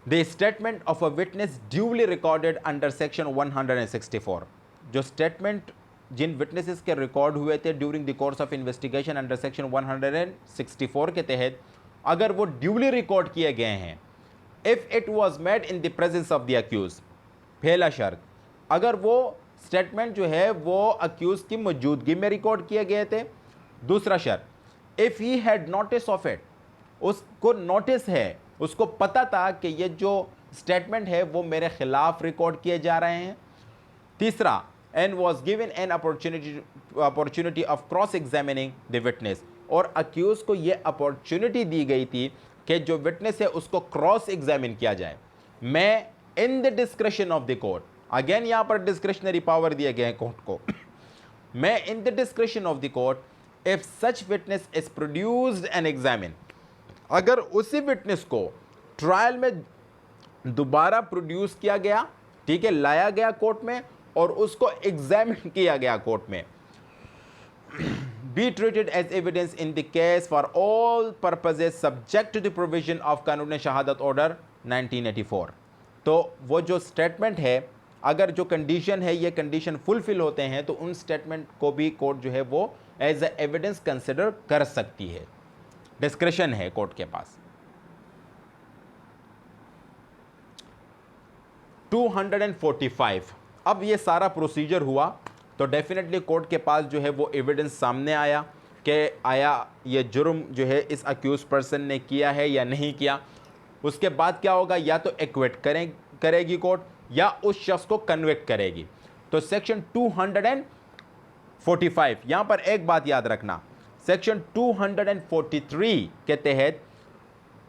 The statement of a witness duly recorded under section 164। जो स्टेटमेंट जिन विटनेसेस के रिकॉर्ड हुए थे during the course of investigation under section 164 के तहत, अगर वो ड्यूली रिकॉर्ड किए गए हैं, if it was made in the presence of the accused, पहला शर्त, अगर वो स्टेटमेंट जो है वो अक्यूज की मौजूदगी में रिकॉर्ड किए गए थे। दूसरा शर्त, if he had notice of it, उसको नोटिस है, उसको पता था कि ये जो स्टेटमेंट है वो मेरे खिलाफ रिकॉर्ड किए जा रहे हैं। तीसरा, and was given an opportunity of cross examining the witness, और अक्यूज को ये अपॉर्चुनिटी दी गई थी कि जो विटनेस है उसको क्रॉस एग्जामिन किया जाए। मैं in the description of the court, again यहां पर डिस्क्रिशनरी पावर दिए गए हैं कोर्ट को, मैं in the description of the court if such witness is produced and examine, अगर उसी विटनेस को ट्रायल में दोबारा प्रोड्यूस किया गया, ठीक है, लाया गया कोर्ट में और उसको एग्जामिन किया गया कोर्ट में, be treated as evidence in the case for all purposes subject to the provision of कानून शहादत ऑर्डर 1984। तो वो जो स्टेटमेंट है, अगर जो कंडीशन है ये कंडीशन फुलफिल होते हैं तो उन स्टेटमेंट को भी कोर्ट जो है वो एज ए एविडेंस कंसिडर कर सकती है। डिस्क्रिशन है कोर्ट के पास। 245, अब ये सारा प्रोसीजर हुआ तो डेफिनेटली कोर्ट के पास जो है वो एविडेंस सामने आया कि आया ये जुर्म जो है इस अक्यूज पर्सन ने किया है या नहीं किया। उसके बाद क्या होगा, या तो एक्विट करेगी कोर्ट या उस शख्स को कन्विक्ट करेगी। तो सेक्शन 245, यहां पर एक बात याद रखना, सेक्शन 243 के तहत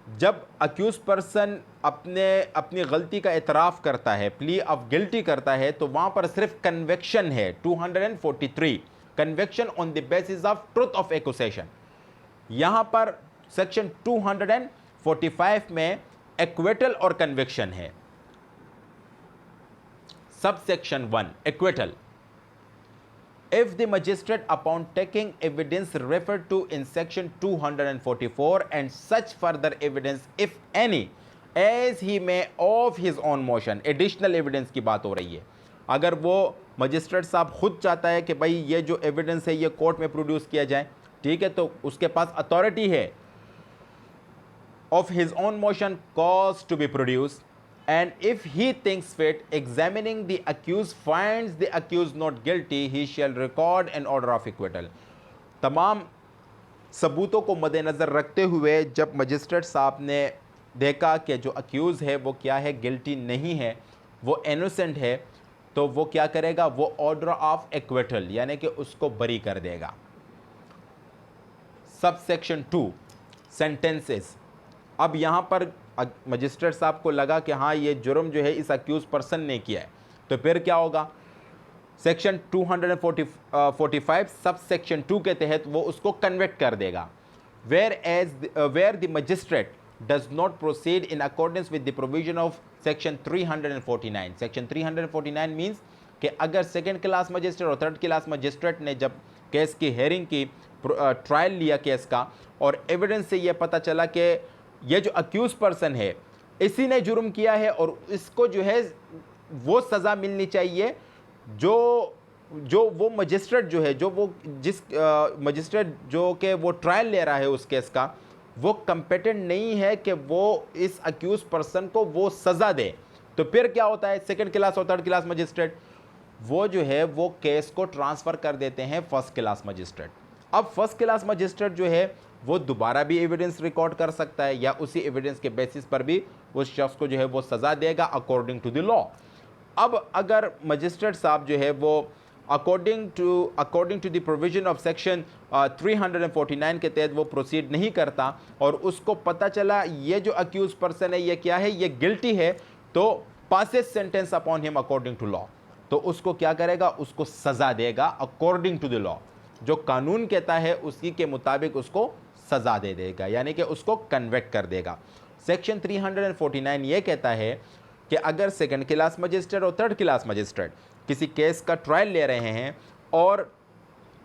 जब अक्यूज पर्सन अपनी गलती का एतराफ़ करता है, प्ली ऑफ गिल्टी करता है, तो वहां पर सिर्फ कन्विक्शन है। 243 conviction on the basis of truth of accusation. यहां पर सेक्शन 245 में एक्विटल और कन्विक्शन है। सब section 1 acquittal, if the magistrate upon taking evidence referred to in section 244 and such further evidence if any as he may of his own motion, additional evidence की बात हो रही है, अगर वो मजिस्ट्रेट साहब खुद चाहता है कि भाई ये जो एविडेंस है ये कोर्ट में प्रोड्यूस किया जाए, ठीक है, तो उसके पास अथॉरिटी है of his own motion cause to be produced, and if he thinks fit examining the accused finds the accused not guilty, he shall record an order of acquittal। तमाम सबूतों को मद्देनज़र रखते हुए जब मजिस्ट्रेट साहब ने देखा कि जो अक्यूज़ है वो क्या है, गिल्टी नहीं है, वो इनोसेंट है, तो वो क्या करेगा, वो ऑर्डर ऑफ एक्विटल यानी कि उसको बरी कर देगा। सब सेक्शन 2 सेंटेंसेस, अब यहाँ पर मजिस्ट्रेट साहब को लगा कि हाँ ये जुर्म जो है इस अक्यूज पर्सन ने किया है, तो फिर क्या होगा, सेक्शन 245 सब सेक्शन 2 के तहत वो उसको कन्विक्ट कर देगा। Where the magistrate does not proceed in accordance with the provision of section 349। Section 349 means कि अगर सेकेंड क्लास मजिस्ट्रेट और थर्ड क्लास मजिस्ट्रेट ने जब केस की हेयरिंग की, ट्रायल लिया केस का, और एविडेंस से ये पता चला कि ये जो अक्यूज पर्सन है इसी ने जुर्म किया है और इसको जो है वो सज़ा मिलनी चाहिए जो वो मजिस्ट्रेट जो है, जो वो जिस मजिस्ट्रेट जो कि वो ट्रायल ले रहा है उस केस का, वो कंपेटेंट नहीं है कि वो इस अक्यूज पर्सन को वो सज़ा दे, तो फिर क्या होता है, सेकंड क्लास और थर्ड क्लास मजिस्ट्रेट वो जो है वो केस को ट्रांसफ़र कर देते हैं फर्स्ट क्लास मजिस्ट्रेट। अब फर्स्ट क्लास मजिस्ट्रेट जो है वो दोबारा भी एविडेंस रिकॉर्ड कर सकता है या उसी एविडेंस के बेसिस पर भी उस शख्स को जो है वो सज़ा देगा अकॉर्डिंग टू द लॉ। अब अगर मजिस्ट्रेट साहब जो है वो according to the provision of section 349 के तहत वो प्रोसीड नहीं करता और उसको पता चला ये जो अक्यूज पर्सन है ये क्या है, ये गिल्टी है, तो passes sentence upon him according to law. तो उसको क्या करेगा, उसको सज़ा देगा अकॉर्डिंग टू द लॉ। जो कानून कहता है उसी के मुताबिक उसको सज़ा दे देगा, यानी कि उसको कन्वेक्ट कर देगा। सेक्शन 349 ये कहता है कि अगर सेकंड क्लास मजिस्ट्रेट और थर्ड क्लास मजिस्ट्रेट किसी केस का ट्रायल ले रहे हैं और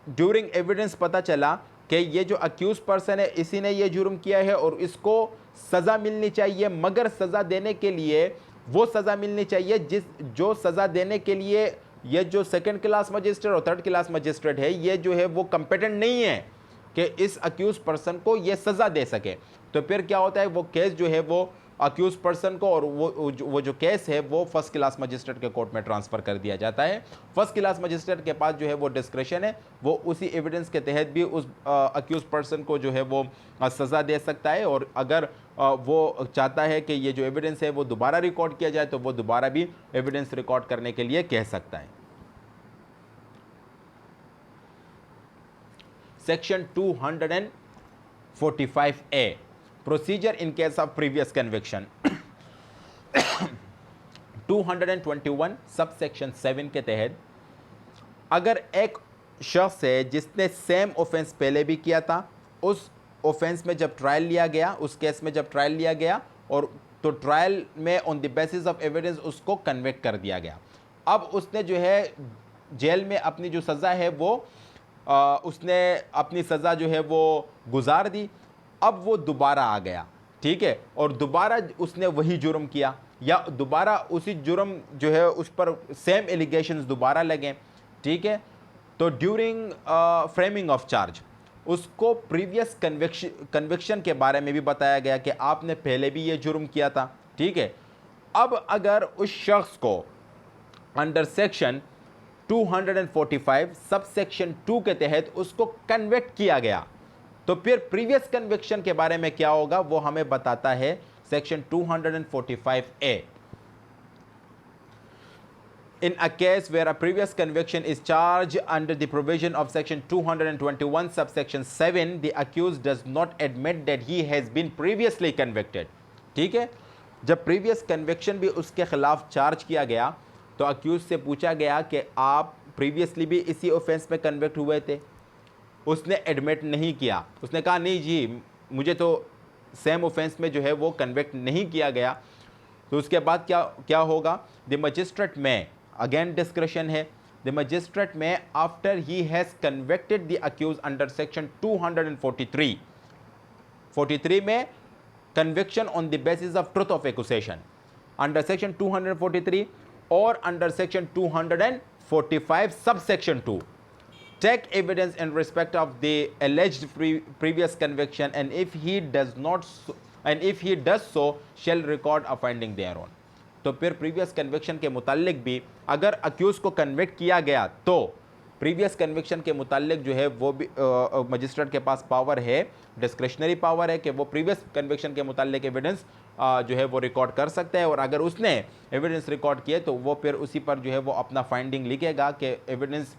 ड्यूरिंग एविडेंस पता चला कि ये जो अक्यूज पर्सन है इसी ने ये जुर्म किया है और इसको सज़ा मिलनी चाहिए, मगर सज़ा देने के लिए वो सज़ा मिलनी चाहिए जो सज़ा देने के लिए ये जो सेकंड क्लास मजिस्ट्रेट और थर्ड क्लास मजिस्ट्रेट है ये जो है वो कंपेटेंट नहीं है कि इस अक्यूज पर्सन को ये सज़ा दे सके। तो फिर क्या होता है, वो केस जो है वो अक्यूज पर्सन को और वो जो केस है वो फर्स्ट क्लास मजिस्ट्रेट के कोर्ट में ट्रांसफ़र कर दिया जाता है। फर्स्ट क्लास मजिस्ट्रेट के पास जो है वो डिस्क्रेशन है, वो उसी एविडेंस के तहत भी उस अक्यूज पर्सन को जो है वो सज़ा दे सकता है, और अगर वो चाहता है कि ये जो एविडेंस है वो दोबारा रिकॉर्ड किया जाए तो वो दोबारा भी एविडेंस रिकॉर्ड करने के लिए कह सकता है। Section 245A, procedure in case of previous conviction. 221 sub section 7 के तहत अगर एक शख्स है जिसने सेम ऑफेंस पहले भी किया था, उस ऑफेंस में जब ट्रायल लिया गया, उस केस में जब ट्रायल लिया गया और तो ट्रायल में on the basis of evidence उसको कन्विक्ट कर दिया गया, अब उसने जो है जेल में अपनी जो सज़ा है वो उसने अपनी सज़ा जो है वो गुजार दी। अब वो दोबारा आ गया, ठीक है, और दोबारा उसने वही जुर्म किया या दोबारा उसी जुर्म जो है उस पर सेम एलिगेशंस दोबारा लगे, ठीक है, तो ड्यूरिंग फ्रेमिंग ऑफ चार्ज उसको प्रीवियस कन्विक्शन के बारे में भी बताया गया कि आपने पहले भी ये जुर्म किया था, ठीक है। अब अगर उस शख्स को अंडर सेक्शन 245 सब सेक्शन 2 के तहत उसको कन्विक्ट किया गया, तो फिर प्रीवियस कन्विक्शन के बारे में क्या होगा वो हमें बताता है section 245A। In a case where a previous conviction is charged under the provision of section 221 subsection 7, the accused does not admit that he has been previously convicted, ठीक है। जब प्रीवियस कन्विक्शन भी उसके खिलाफ चार्ज किया गया तो accused से पूछा गया कि आप प्रीवियसली भी इसी ऑफेंस में कन्विक्ट हुए थे, उसने एडमिट नहीं किया, उसने कहा नहीं जी मुझे तो सेम ऑफेंस में जो है वो कन्विक्ट नहीं किया गया। तो उसके बाद क्या होगा, the magistrate may again discretion है, the magistrate may after he has convicted the accused under section 243 में conviction on the basis of truth of accusation under section 243 or under section 245 sub section 2 take evidence in respect of the alleged previous conviction, and if he does so shall record a finding thereon। तो फिर previous conviction के मुतालिक भी अगर accused को convict किया गया तो प्रीवियस कन्विक्शन के मुतालिक जो है वो भी मजिस्ट्रेट के पास पावर है, डिस्क्रिशनरी पावर है कि वो प्रीवियस कन्विक्शन के मुतालिक एविडेंस जो है वो रिकॉर्ड कर सकता है, और अगर उसने एविडेंस रिकॉर्ड किए तो वो फिर उसी पर जो है वो अपना फाइंडिंग लिखेगा कि एविडेंस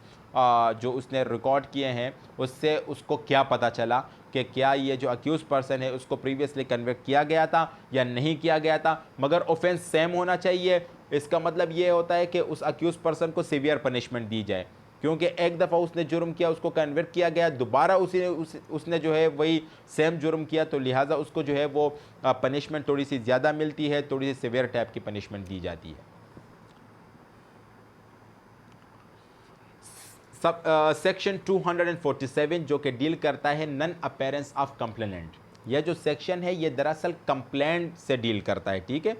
जो उसने रिकॉर्ड किए हैं उससे उसको क्या पता चला कि क्या ये जो अक्यूज पर्सन है उसको प्रीवियसली कन्विक्ट किया गया था या नहीं किया गया था, मगर ऑफेंस सेम होना चाहिए। इसका मतलब ये होता है कि उस अक्यूज पर्सन को सीवियर पनिशमेंट दी जाए, क्योंकि एक दफ़ा उसने जुर्म किया, उसको कन्विक्ट किया गया, दोबारा उसने जो है वही सेम जुर्म किया, तो लिहाजा उसको जो है वो पनिशमेंट थोड़ी सी ज़्यादा मिलती है, थोड़ी सी सीवियर टाइप की पनिशमेंट दी जाती है। सब सेक्शन 247 जो कि डील करता है नन अपीयरेंस ऑफ कंप्लेनेंट, यह जो सेक्शन है ये दरअसल कंप्लेंट से डील करता है, ठीक है।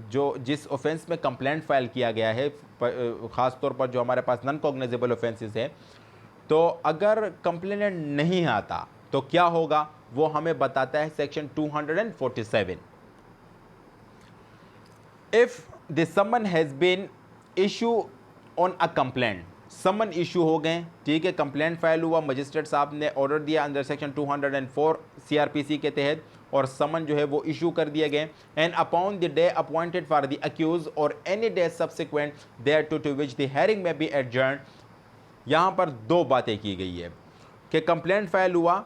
जो जिस ऑफेंस में कंप्लेंट फाइल किया गया है, ख़ास तौर पर जो हमारे पास नॉन कॉग्निजेबल ऑफेंसेस है, तो अगर कंप्लेनेंट नहीं आता तो क्या होगा वो हमें बताता है section 247। If the summon has been issue on a complaint, summon issue हो गए, ठीक है, कंप्लेंट फाइल हुआ, मजिस्ट्रेट साहब ने ऑर्डर दिया अंडर सेक्शन 204 CRPC के तहत और समन जो है वो इशू कर दिए गए, and upon the day appointed for the accused और any day subsequent thereto which the hearing may be adjourn. यहाँ पर दो बातें की गई है कि कंप्लेंट फाइल हुआ,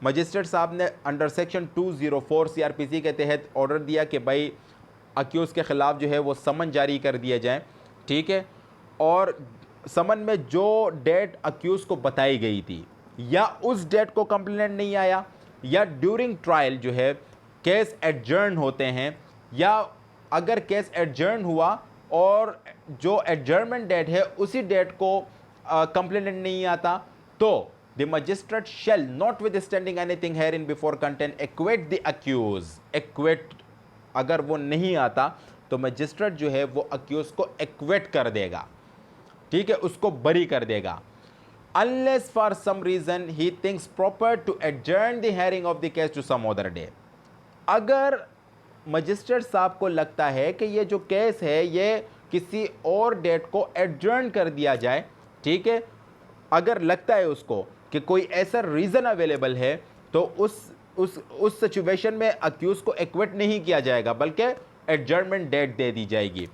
मजिस्ट्रेट साहब ने अंडर सेक्शन 204 CRPC के तहत ऑर्डर दिया कि भाई अक्यूज़ के ख़िलाफ़ जो है वो समन जारी कर दिए जाएँ, ठीक है। और समन में जो डेट अक्यूज़ को बताई गई थी या उस डेट को कंप्लेनेंट नहीं आया, या ड्यूरिंग ट्रायल जो है केस एडजर्न होते हैं, या अगर केस एडजर्न हुआ और जो एडजर्नमेंट डेट है उसी डेट को कंप्लेनेंट नहीं आता, तो the magistrate shall notwithstanding anything hereinbefore content acquit the accuse. Acquit अगर वो नहीं आता तो मजिस्ट्रेट जो है वो अक्यूज को एक्वेट कर देगा, ठीक है, उसको बरी कर देगा। Unless for some reason he thinks proper to adjourn the hearing of the case to some other day. अगर मजिस्ट्रेट साहब को लगता है कि ये जो केस है ये किसी और डेट को एडजर्न कर दिया जाए, ठीक है, अगर लगता है उसको कि कोई ऐसा रीज़न अवेलेबल है, तो उस सिचुएशन में अक्यूज़ को एक्वेट नहीं किया जाएगा बल्कि एडजर्नमेंट डेट दे दी जाएगी।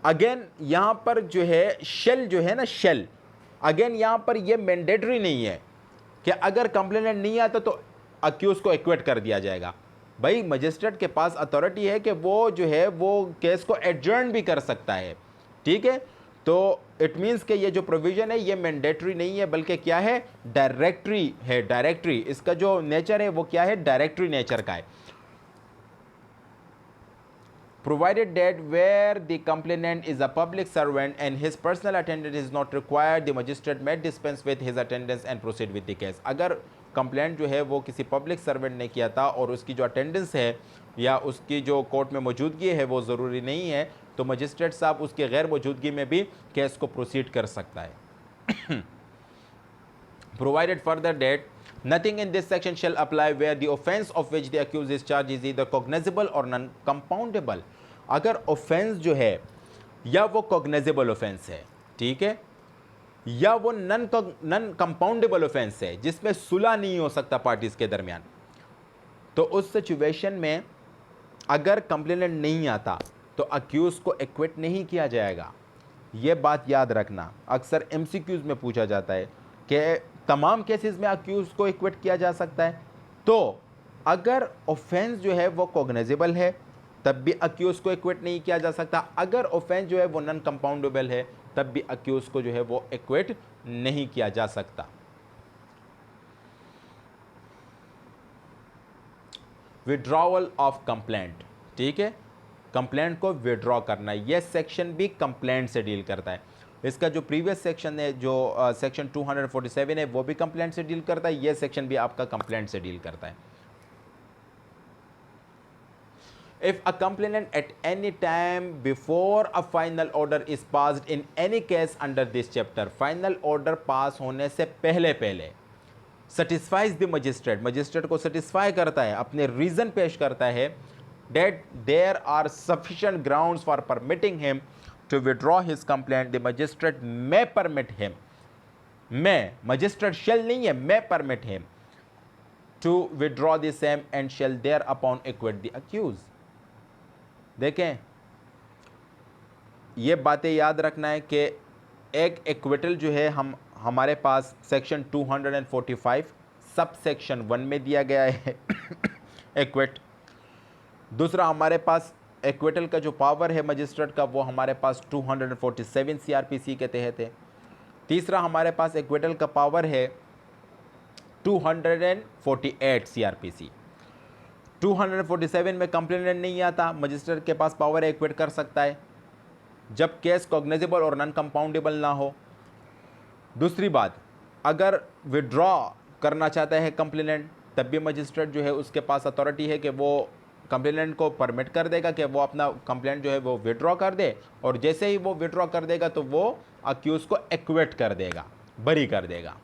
अगेन यहाँ पर जो है शेल जो है ना, शेल, अगेन यहाँ पर ये मैंडेटरी नहीं है कि अगर कंप्लेनेंट नहीं आता तो अक्यूज़ को एक्वेट कर दिया जाएगा। भाई मजिस्ट्रेट के पास अथॉरिटी है कि वो जो है वो केस को एडजर्न भी कर सकता है, ठीक है। तो इट मीन्स कि ये जो प्रोविज़न है ये मैंडेटरी नहीं है बल्कि क्या है, डायरेक्टरी है। डायरेक्टरी, इसका जो नेचर है वो क्या है, डायरेक्टरी नेचर का है। Provided that where the complainant is a public servant and his personal attendance is not required, the magistrate may dispense with his attendance and proceed with the case। अगर complaint जो है वो किसी public servant ने किया था और उसकी जो अटेंडेंस है या उसकी जो कोर्ट में मौजूदगी है वो ज़रूरी नहीं है, तो मजिस्ट्रेट साहब उसकी गैर मौजूदगी में भी केस को प्रोसीड कर सकता है। Provided further that nothing in this section shall apply where the offense of which the accused is charged is either cognizable or non-compoundable। अगर offense जो है या वो cognizable offense है, ठीक है, या वो नन कंपाउंडेबल ऑफेंस है जिसमें सुलह नहीं हो सकता पार्टीज के दरमियान, तो उस सिचुएशन में अगर कंप्लेनेंट नहीं आता तो अक्यूज को एक्विट नहीं किया जाएगा। ये बात याद रखना, अक्सर एमसीक्यूज में पूछा जाता है कि तमाम केसेस में अक्यूज को एक्विट किया जा सकता है। तो अगर ऑफेंस जो है वो कॉग्नाइजेबल है तब भी अक्यूज को एक्विट नहीं किया जा सकता। अगर ऑफेंस जो है वो नॉन कंपाउंडेबल है तब भी अक्यूज को जो है वो एक्विट नहीं किया जा सकता। विड्रॉवल ऑफ कंप्लेंट, ठीक है, कंप्लेंट को विड्रॉ करना, यह सेक्शन भी कंप्लेंट से डील करता है। इसका जो प्रीवियस सेक्शन है जो सेक्शन 247 है वो भी कंप्लेंट से डील करता है, यह सेक्शन भी आपका कंप्लेंट से डील करता है। If a complainant at any time before a final order is passed in any case under this chapter, final order pass होने से पहले satisfies the magistrate, magistrate को satisfy करता है, अपने reason पेश करता है that there are sufficient grounds for permitting him to withdraw his complaint, the magistrate may permit him, may, magistrate shall नहीं है, may permit him to withdraw the same and shall thereupon acquit the accused। देखें, ये बातें याद रखना है कि एक एक्विटल जो है हमारे पास सेक्शन 245 सब सेक्शन 1 में दिया गया है एक्विट। दूसरा हमारे पास एक्विटल का जो पावर है मजिस्ट्रेट का वो हमारे पास 247 सीआरपीसी के तहत है। तीसरा हमारे पास एक्विटल का पावर है 248 सीआरपीसी। 247 में कंप्लेनेंट नहीं आता, मजिस्ट्रेट के पास पावर एक्विट कर सकता है जब केस कॉग्नाइजेबल और नॉन कंपाउंडेबल ना हो। दूसरी बात, अगर विड्रॉ करना चाहता है कंप्लेनेंट तब भी मजिस्ट्रेट जो है उसके पास अथॉरिटी है कि वो कंप्लेनेंट को परमिट कर देगा कि वो अपना कंप्लेंट जो है वो विड्रॉ कर दे, और जैसे ही वो विड्रॉ कर देगा तो वो अक्यूज को एक्विट कर देगा, बरी कर देगा।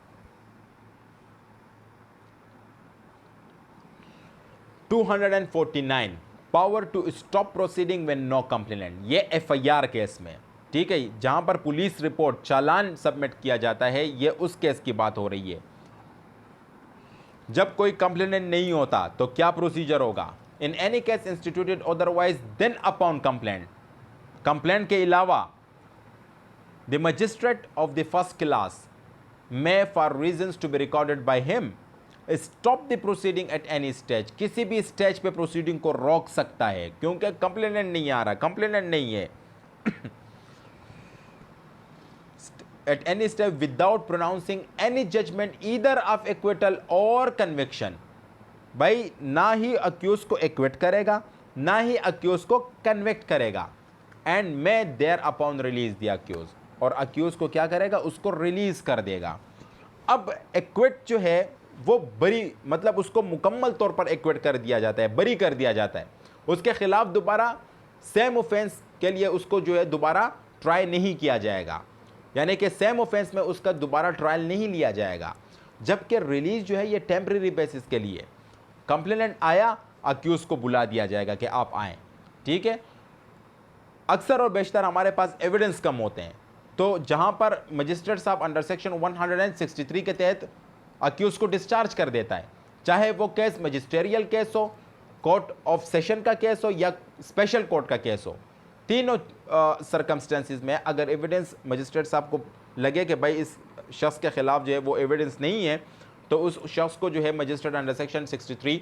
249 power to stop proceeding when no complainant, ये एफआईआर केस में, ठीक है, जहां पर पुलिस रिपोर्ट चालान सबमिट किया जाता है, ये उस केस की बात हो रही है। जब कोई कंप्लेनेंट नहीं होता तो क्या प्रोसीजर होगा? In any case instituted otherwise than upon complaint, complaint के अलावा the magistrate of the first class may for reasons to be recorded by him stop the proceeding at any stage, किसी भी stage पे proceeding को रोक सकता है, क्योंकि कंप्लेनेंट नहीं आ रहा, कंप्लेनेंट नहीं है। At any stage without pronouncing any judgement either of acquittal or conviction. भाई ना ही अक्यूज को एक्विट करेगा, ना ही अक्यूज को कन्विक्ट करेगा। And may thereupon release the accused, और अक्यूज को क्या करेगा, उसको रिलीज कर देगा। अब एक्विट जो है वो बरी, मतलब उसको मुकम्मल तौर पर एक्विट कर दिया जाता है, बरी कर दिया जाता है। उसके खिलाफ दोबारा सेम ऑफेंस के लिए उसको जो है दोबारा ट्राई नहीं किया जाएगा, यानी कि सेम ऑफेंस में उसका दोबारा ट्रायल नहीं लिया जाएगा। जबकि रिलीज जो है ये टेम्परेरी बेसिस के लिए, कंप्लेनेंट आया, अक्यूज को बुला दिया जाएगा कि आप आएँ, ठीक है। अक्सर और बेशतर हमारे पास एविडेंस कम होते हैं, तो जहां पर मजिस्ट्रेट साहब अंडर सेक्शन 163 के तहत अक्यूज को डिस्चार्ज कर देता है, चाहे वो केस मजिस्ट्रियल केस हो, कोर्ट ऑफ सेशन का केस हो या स्पेशल कोर्ट का केस हो, तीनों सरकमस्टेंसेस में अगर एविडेंस मजिस्ट्रेट साहब को लगे कि भाई इस शख्स के खिलाफ जो है वो एविडेंस नहीं है, तो उस शख्स को जो है मजिस्ट्रेट अंडर सेक्शन 63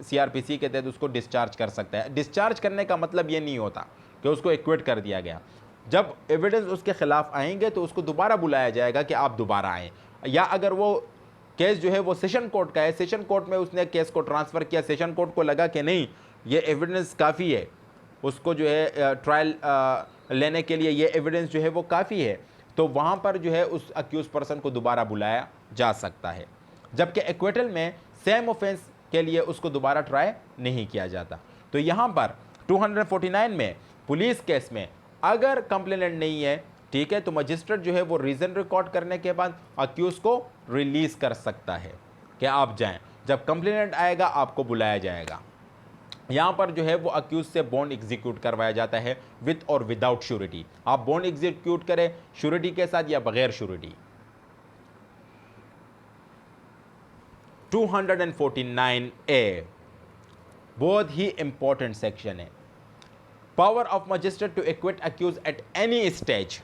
CRPC के तहत उसको डिस्चार्ज कर सकता है। डिस्चार्ज करने का मतलब ये नहीं होता कि उसको एक्विट कर दिया गया। जब एविडेंस उसके खिलाफ आएंगे तो उसको दोबारा बुलाया जाएगा कि आप दोबारा आएँ, या अगर वो केस जो है वो सेशन कोर्ट का है, सेशन कोर्ट में उसने केस को ट्रांसफ़र किया, सेशन कोर्ट को लगा कि नहीं ये एविडेंस काफ़ी है, उसको जो है ट्रायल लेने के लिए ये एविडेंस जो है वो काफ़ी है, तो वहाँ पर जो है उस अक्यूज पर्सन को दोबारा बुलाया जा सकता है। जबकि एक्विटल में सेम ऑफेंस के लिए उसको दोबारा ट्राई नहीं किया जाता। तो यहाँ पर 249 में पुलिस केस में अगर कंप्लेनेंट नहीं है, ठीक है, तो मजिस्ट्रेट जो है वो रीज़न रिकॉर्ड करने के बाद अक्यूज को रिलीज़ कर सकता है कि आप जाएं। जब कंप्लेनेंट आएगा आपको बुलाया जाएगा। यहाँ पर जो है वो अक्यूज से बॉन्ड एग्जीक्यूट करवाया जाता है विद और विदाउट श्योरिटी। आप बॉन्ड एग्जीक्यूट करें श्योरिटी के साथ या बगैर श्योरिटी। 249A बहुत ही इंपॉर्टेंट सेक्शन है। Power of magistrate to acquit accused at any stage,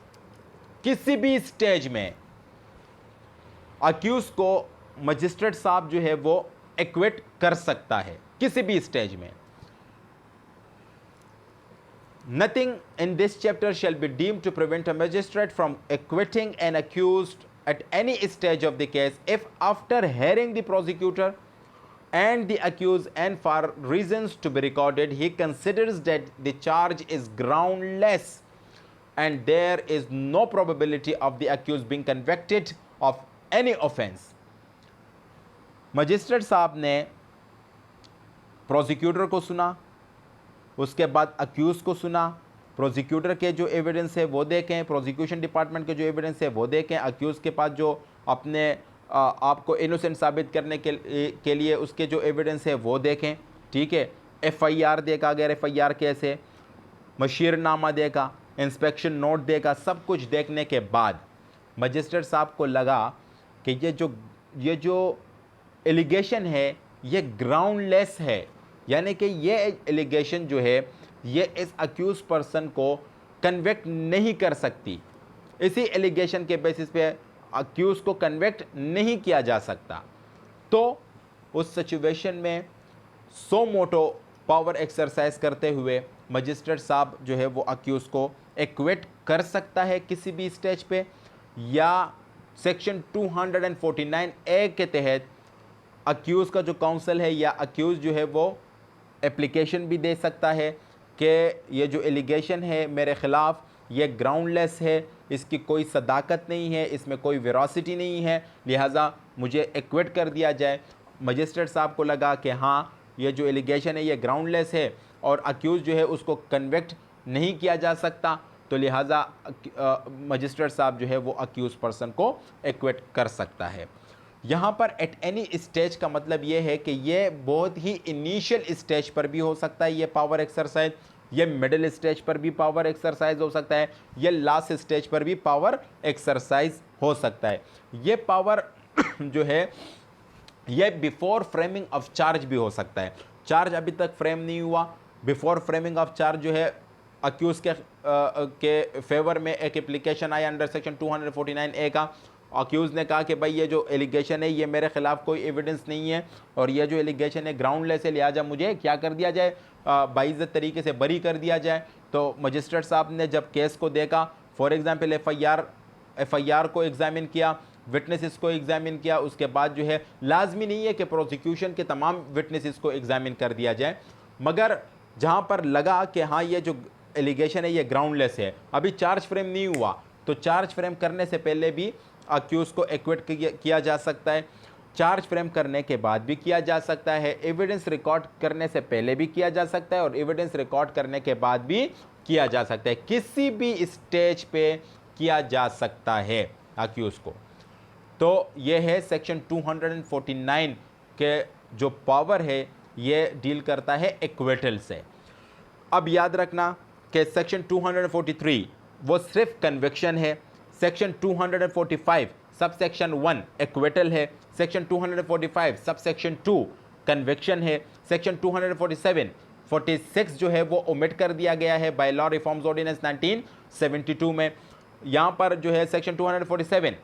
किसी भी स्टेज में अक्यूज को मजिस्ट्रेट साहब जो है वो एक्विट कर सकता है, किसी भी स्टेज में। Nothing in this chapter shall be deemed to prevent a magistrate from acquitting an accused at any stage of the case if after hearing the prosecutor and the accused and for reasons to be recorded he considers that the charge is groundless and there is no probability of the accused being convicted of any offense। Magistrate साहब ने prosecutor को सुना, उसके बाद accused को सुना, prosecutor के जो एविडेंस है वो देखें, प्रोसिक्यूशन डिपार्टमेंट के जो एविडेंस है वो देखें, अक्यूज़ के पास जो अपने आपको इनोसेंट साबित करने के लिए उसके जो एविडेंस है वो देखें, ठीक है। FIR देखा, अगर FIR केस है, मशीरनामा देखा, इंस्पेक्शन नोट देखा, सब कुछ देखने के बाद मजिस्ट्रेट साहब को लगा कि ये जो एलिगेशन है ये ग्राउंडलेस है, यानी कि ये एलिगेशन जो है ये इस अक्यूज पर्सन को कन्विक्ट नहीं कर सकती, इसी एलिगेशन के बेसिस पे अक्यूज को कन्विक्ट नहीं किया जा सकता। तो उस सिचुएशन में सो मोटो पावर एक्सरसाइज करते हुए मजिस्ट्रेट साहब जो है वो अक्यूज को एक्विट कर सकता है किसी भी स्टेज पे, या सेक्शन 249A के तहत अक्यूज का जो काउंसिल है या अक्यूज जो है वो एप्लीकेशन भी दे सकता है कि ये जो एलिगेशन है मेरे ख़िलाफ़ ये ग्राउंडलेस है, इसकी कोई सदाकत नहीं है, इसमें कोई वेरासिटी नहीं है, लिहाजा मुझे एक्विट कर दिया जाए। मजिस्ट्रेट साहब को लगा कि हाँ ये जो एलिगेशन है ये ग्राउंडलेस है और अक्यूज़ जो है उसको कन्विक्ट नहीं किया जा सकता, तो लिहाजा मजिस्ट्रेट साहब जो है वो अक्यूज़ पर्सन को एक्विट कर सकता है। यहाँ पर एट एनी स्टेज का मतलब ये है कि ये बहुत ही इनिशियल स्टेज पर भी हो सकता है ये पावर एक्सरसाइज, ये मिडिल स्टेज पर भी पावर एक्सरसाइज हो सकता है, ये लास्ट स्टेज पर भी पावर एक्सरसाइज हो सकता है। ये पावर जो है ये बिफोर फ्रेमिंग ऑफ चार्ज भी हो सकता है। चार्ज अभी तक फ्रेम नहीं हुआ, बिफोर फ्रेमिंग ऑफ चार्ज जो है अक्यूज़ के फेवर में एक एप्लीकेशन आया अंडर सेक्शन 249A का, अक्यूज़ ने कहा कि भाई ये जो एलिगेशन है ये मेरे खिलाफ कोई एविडेंस नहीं है और ये जो एलिगेशन है ग्राउंडलेस है, लिहाजा मुझे क्या कर दिया जाए, बाइज्जत तरीके से बरी कर दिया जाए। तो मजिस्ट्रेट साहब ने जब केस को देखा, फॉर एग्जांपल एफआईआर को एग्जामिन किया, विटनेसेस को एग्जामिन किया, उसके बाद जो है लाजमी नहीं है कि प्रोसिक्यूशन के तमाम विटनेसेस को एग्जामिन कर दिया जाए, मगर जहां पर लगा कि हाँ ये जो एलिगेशन है ये ग्राउंडलेस है, अभी चार्ज फ्रेम नहीं हुआ, तो चार्ज फ्रेम करने से पहले भी अक्यूज़ को एक्विट किया जा सकता है, चार्ज फ्रेम करने के बाद भी किया जा सकता है, एविडेंस रिकॉर्ड करने से पहले भी किया जा सकता है और एविडेंस रिकॉर्ड करने के बाद भी किया जा सकता है, किसी भी स्टेज पे किया जा सकता है अक्यूज़ को। तो ये है सेक्शन 249 के जो पावर है ये डील करता है एक्विटल से। अब याद रखना कि सेक्शन 243 वो सिर्फ कन्विक्शन है, सेक्शन 245 सब सेक्शन 1 एक्विटल है, सेक्शन 245 सब सेक्शन 2 कन्विक्शन है, सेक्शन 247 46 जो है वो ओमिट कर दिया गया है बाय लॉ रिफॉर्म्स ऑर्डिनेंस 1972 में। यहाँ पर जो है section 247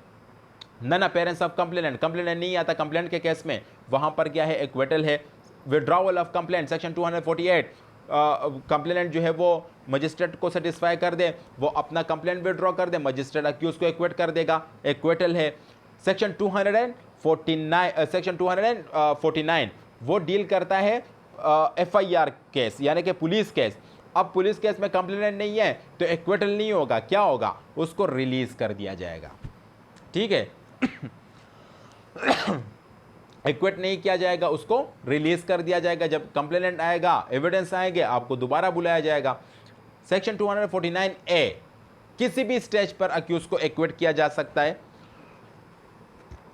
non appearance of complainant, complainant नहीं आता कंप्लेंट के केस में, वहाँ पर क्या है एक्विटल है। Withdrawal of complaint section 248 complainant जो है वो मजिस्ट्रेट को सेटिस्फाई कर दे, वो अपना कंप्लेंट विड्रॉ कर दे, मजिस्ट्रेट अक्यूज को एक्विट कर देगा, एक्विटल है। सेक्शन 249 वो डील करता है एफआईआर केस यानी कि पुलिस केस। अब पुलिस केस में कंप्लेनेंट नहीं है तो एक्विटल नहीं होगा, क्या होगा, उसको रिलीज कर दिया जाएगा, ठीक है। एक्विट नहीं किया जाएगा, उसको रिलीज कर दिया जाएगा, जब कंप्लेनेंट आएगा एविडेंस आएंगे आपको दोबारा बुलाया जाएगा। सेक्शन 249A किसी भी स्टेज पर अक्यूज को एक्विट किया जा सकता है,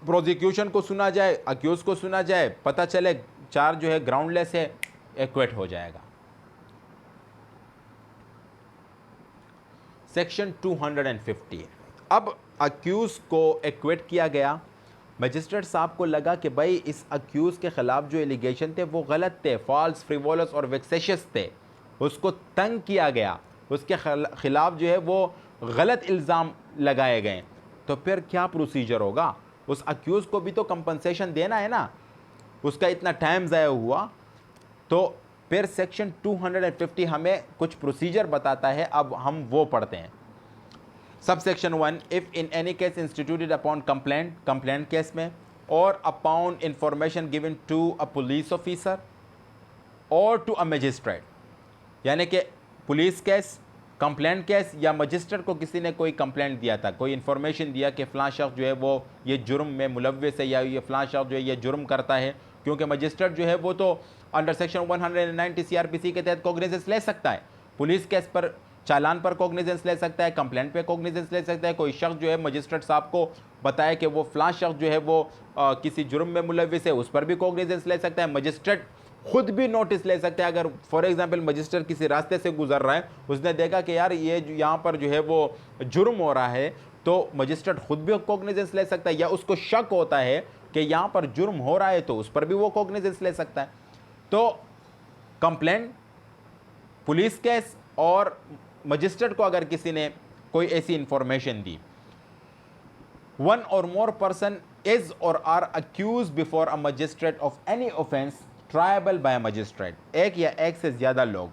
प्रोसिक्यूशन को सुना जाए, अक्यूज को सुना जाए, पता चले चार्ज जो है ग्राउंडलेस है, एक्विट हो जाएगा। सेक्शन 250 अब अक्यूज को एक्विट किया गया, मजिस्ट्रेट साहब को लगा कि भाई इस अक्यूज के खिलाफ जो एलिगेशन थे वो गलत थे, फॉल्स, फ्रिवोलस और वेक्सेशियस थे, उसको तंग किया गया, उसके खिलाफ जो है वो गलत इल्ज़ाम लगाए गए, तो फिर क्या प्रोसीजर होगा, उस अक्यूज को भी तो कंपनसेशन देना है ना, उसका इतना टाइम ज़ाया हुआ। तो फिर सेक्शन 250 हमें कुछ प्रोसीजर बताता है, अब हम वो पढ़ते हैं। Sub section 1 if in any case instituted upon complaint, complaint case में, or upon information given to a police officer or to a magistrate, यानी कि पुलिस केस, कंप्लेंट केस या मजिस्ट्रेट को किसी ने कोई कंप्लेंट दिया था, कोई इन्फॉर्मेशन दिया कि फ़लाँ शख्स जो है वो ये जुर्म में मुलव्विस है या ये फ़लाँ शख्स जो है ये जुर्म करता है, क्योंकि मजिस्ट्रेट जो है वो तो अंडर सेक्शन 190 CRPC के तहत कॉग्निजेंस ले सकता है, पुलिस केस पर चालान पर कॉग्निजेंस ले सकता है, कंप्लेंट पे कॉग्निजेंस ले सकता है। कोई शख्स जो है मजिस्ट्रेट साहब को बताए कि वो फ़लाँ शख्स जो है वो किसी जुर्म में मुलव्विस है, उस पर भी कॉग्निजेंस ले सकता है। मजिस्ट्रेट खुद भी नोटिस ले सकते हैं, अगर फॉर एग्जांपल मजिस्ट्रेट किसी रास्ते से गुजर रहा है, उसने देखा कि यार ये यहाँ पर जो है वो जुर्म हो रहा है, तो मजिस्ट्रेट खुद भी कॉग्निजेंस ले सकता है, या उसको शक होता है कि यहाँ पर जुर्म हो रहा है तो उस पर भी वो कॉग्निजेंस ले सकता है। तो कंप्लेंट, पुलिस केस और मजिस्ट्रेट को अगर किसी ने कोई ऐसी इंफॉर्मेशन दी, one or more person is or are accused before a magistrate of any offence triable by magistrate, एक या एक से ज़्यादा लोग,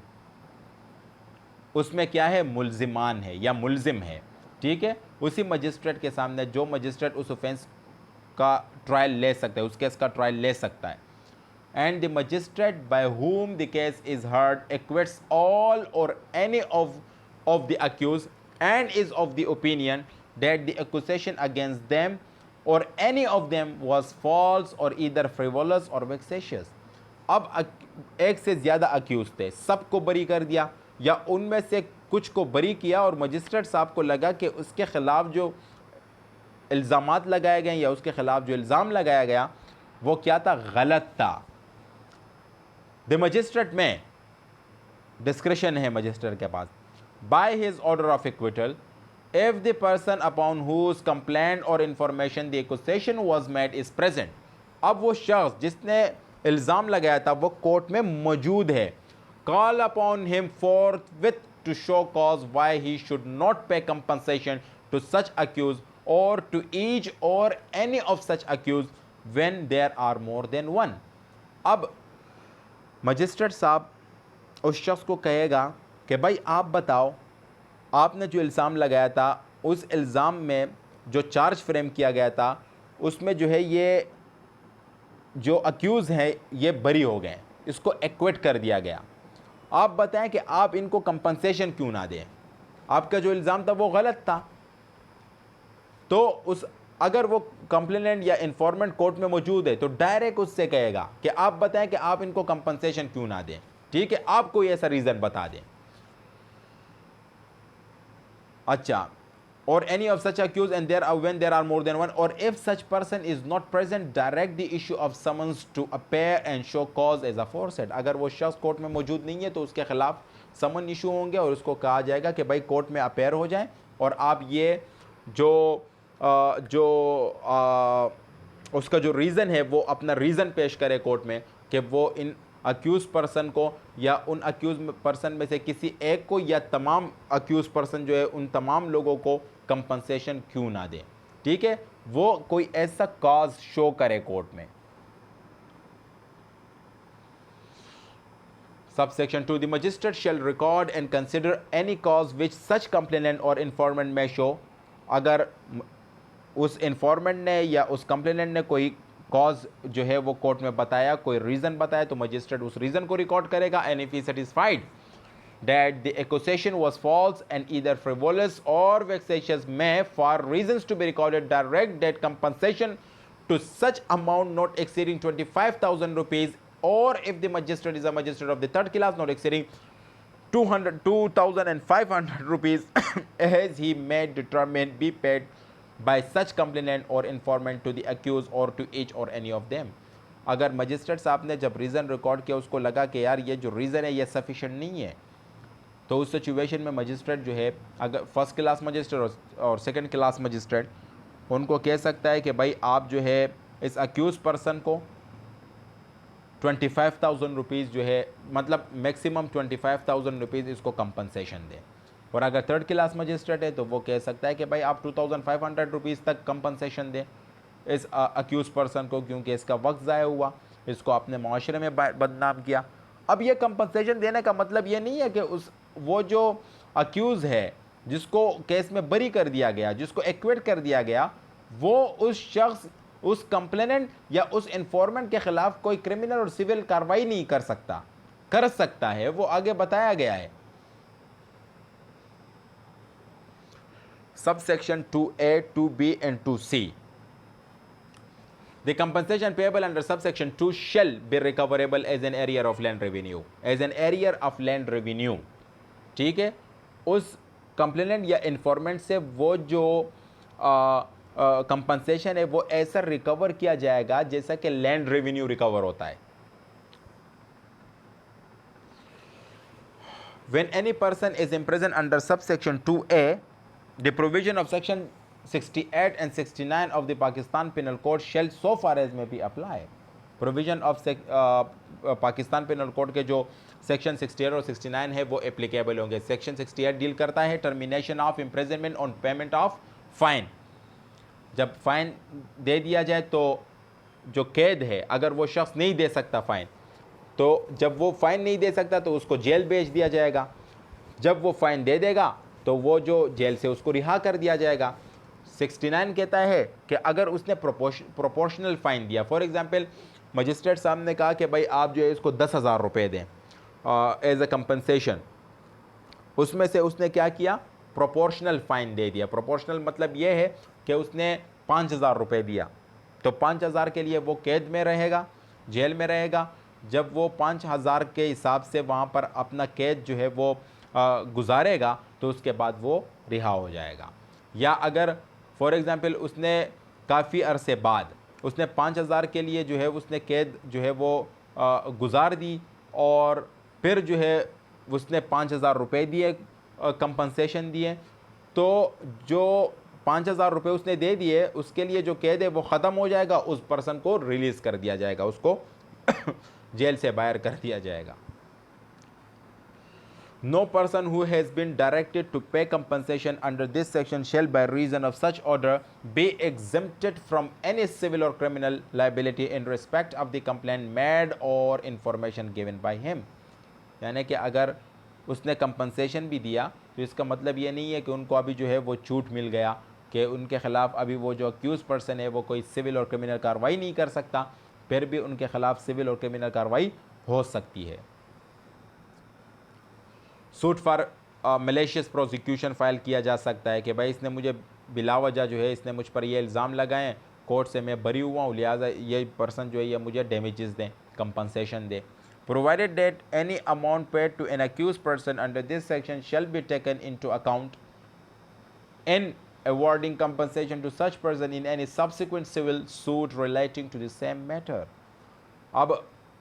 उसमें क्या है, मुल्जिमान है या मुल्जिम है, ठीक है, उसी मजिस्ट्रेट के सामने जो मजिस्ट्रेट उस ऑफेंस का ट्रायल ले सकता है, उस केस का ट्रायल ले सकता है। And the magistrate by whom the case is heard acquits all or any of the accused and is of the opinion that the accusation against them or any of them was false or either frivolous or vexatious। अब एक से ज़्यादा accused थे, सबको बरी कर दिया या उनमें से कुछ को बरी किया, और मजिस्ट्रेट साहब को लगा कि उसके ख़िलाफ़ जो इल्ज़ामात लगाए गए या उसके ख़िलाफ़ जो इल्ज़ाम लगाया गया वो क्या था, गलत था। द मजिस्ट्रेट में डिस्क्रिशन है मजिस्ट्रेट के पास, by his order of acquittal if the person upon whom complaint और information the accusation was made is present. अब वो शख्स जिसने इल्ज़ाम लगाया था वो कोर्ट में मौजूद है, call upon him forthwith to show cause why he should not pay compensation to such accuse or to each or any of such accused when there are more than one. अब magistrate साहब उस शख्स को कहेगा कि भाई आप बताओ, आपने जो इल्ज़ाम लगाया था, उस इल्ज़ाम में जो चार्ज फ्रेम किया गया था उसमें जो है ये जो अक्यूज़ हैं ये बरी हो गए, इसको एक्विट कर दिया गया। आप बताएं कि आप इनको कंपनसेशन क्यों ना दें, आपका जो इल्ज़ाम था वो गलत था। तो उस अगर वो कंप्लेनेंट या इन्फॉर्मेंट कोर्ट में मौजूद है तो डायरेक्ट उससे कहेगा कि आप बताएं कि आप इनको कंपनसेशन क्यों ना दें, ठीक है, आप कोई ऐसा रीज़न बता दें। अच्छा, or any of such accused and there are when there are more than one, or if such person is not present, direct the issue of summons to appear and show cause as aforesaid। अगर वो शख्स court में मौजूद नहीं है तो उसके खिलाफ समन इशू होंगे और उसको कहा जाएगा कि भाई कोर्ट में अपेयर हो जाएं और आप ये उसका जो रीज़न है वो अपना रीज़न पेश करे कोर्ट में कि वो इन अक्यूज़ पर्सन को या उन अक्यूज़ पर्सन में से किसी एक को या तमाम अक्यूज़ पर्सन जो है उन तमाम लोगों को कंपनसेशन क्यों ना दें, ठीक है, वो कोई ऐसा कॉज शो करे कोर्ट में। Subsection 2, the magistrate shall record and consider any cause which such complainant or informant may show। अगर उस informant ने या उस complainant ने कोई कॉज जो है वो कोर्ट में बताया, कोई रीज़न बताया, तो मजिस्ट्रेट उस रीज़न को रिकॉर्ड करेगा। And if he satisfied that the accusation was false and either frivolous or vexatious, may for reasons to be recorded direct that compensation to such amount not exceeding 25,000 rupees, or if the magistrate is a magistrate of the third class, not exceeding 2,500 rupees as he may determine, be paid by such complainant or informant to the accused or to each or any of them। अगर magistrate साहब ने जब reason record किया उसको लगा कि यार ये जो रीज़न है ये सफिशेंट नहीं है, तो उस सिचुएशन में मजिस्ट्रेट जो है, अगर फर्स्ट क्लास मजिस्ट्रेट और सेकंड क्लास मजिस्ट्रेट, उनको कह सकता है कि भाई आप जो है इस अक्यूज़ पर्सन को 25,000 रुपीज़ जो है, मतलब मैक्सिमम 25,000 रुपीज़ इसको कंपनसेशन दें। और अगर थर्ड क्लास मजिस्ट्रेट है तो वो कह सकता है कि भाई आप 2,500 रुपीज़ तक कंपनसेशन दें इस अक्यूज़ पर्सन को, क्योंकि इसका वक्त ज़ाया हुआ, इसको आपने माशरे में बदनाम किया। अब ये कंपनसेशन देने का मतलब ये नहीं है कि वो जो अक्यूज़ है जिसको केस में बरी कर दिया गया, जिसको एक्विट कर दिया गया, वो उस शख्स, उस कंप्लेनेंट या उस इन्फॉर्मेंट के खिलाफ कोई क्रिमिनल और सिविल कार्रवाई नहीं कर सकता, कर सकता है, वो आगे बताया गया है। Subsection 2A, 2B and 2C, the compensation payable under subsection 2 shall be recoverable as an arrear of land revenue, as an arrear of land revenue, ठीक है। उस कंप्लेनेंट या इन्फॉर्मेंट से वो जो कंपनसेशन है वो ऐसा रिकवर किया जाएगा जैसा कि लैंड रेवेन्यू रिकवर होता है। When any person is imprisoned under subsection 2A, the provision of section 68 and 69 of the Pakistan Penal Code shall so far as may be apply। Provision of Pakistan penal code के जो section 68 और 69 है वो applicable होंगे। Section 68 deal करता है termination of imprisonment on payment of fine. जब fine दे दिया जाए तो जो कैद है, अगर वो शख्स नहीं दे सकता फ़ाइन, तो जब वो फ़ाइन नहीं दे सकता तो उसको जेल भेज दिया जाएगा। जब वो फ़ाइन दे देगा तो वो जो जेल से उसको रिहा कर दिया जाएगा। 69 कहता है कि अगर उसने प्रोपोर्शनल फ़ाइन दिया, फॉर एग्ज़ाम्पल मजिस्ट्रेट साहब ने कहा कि भाई आप जो है इसको 10,000 रुपये दें एज अ कंपनसेशन, उसमें से उसने क्या किया, प्रोपोर्शनल फ़ाइन दे दिया। प्रोपोर्शनल मतलब ये है कि उसने 5,000 रुपये दिया, तो 5,000 के लिए वो कैद में रहेगा, जेल में रहेगा। जब वो 5,000 के हिसाब से वहाँ पर अपना कैद जो है वो गुजारेगा तो उसके बाद वो रिहा हो जाएगा। या अगर फॉर एग्ज़ाम्पल उसने काफ़ी अरसे बाद उसने 5,000 के लिए जो है उसने कैद जो है वो गुजार दी और फिर जो है उसने 5,000 रुपये दिए, कंपनसेशन दिए, तो जो 5,000 रुपये उसने दे दिए उसके लिए जो कैद है वो ख़त्म हो जाएगा, उस पर्सन को रिलीज़ कर दिया जाएगा, उसको जेल से बाहर कर दिया जाएगा। No person who has been directed to pay compensation under this section shall by reason of such order be exempted from any civil or criminal liability in respect of the complaint made or information given by him। यानी कि अगर उसने compensation भी दिया तो इसका मतलब ये नहीं है कि उनको अभी जो है वो छूट मिल गया कि उनके ख़िलाफ़ अभी वो जो अक्यूज़ पर्सन है वो कोई सिविल और क्रिमिनल कार्रवाई नहीं कर सकता, फिर भी उनके ख़िलाफ़ सिविल और क्रिमिनल कार्रवाई हो सकती है। Suit for malicious prosecution file किया जा सकता है कि भाई इसने मुझे बिला वजह जो है इसने मुझ पर ये इल्ज़ाम लगाए, कोर्ट से मैं बरी हुआ हूँ, लिहाजा ये पर्सन जो है ये मुझे डैमेजेस दें, कंपनसेशन दे। Provided that any amount paid to an accused person under this section shall be taken into account in awarding compensation to such person in any subsequent civil suit relating to the same matter। अब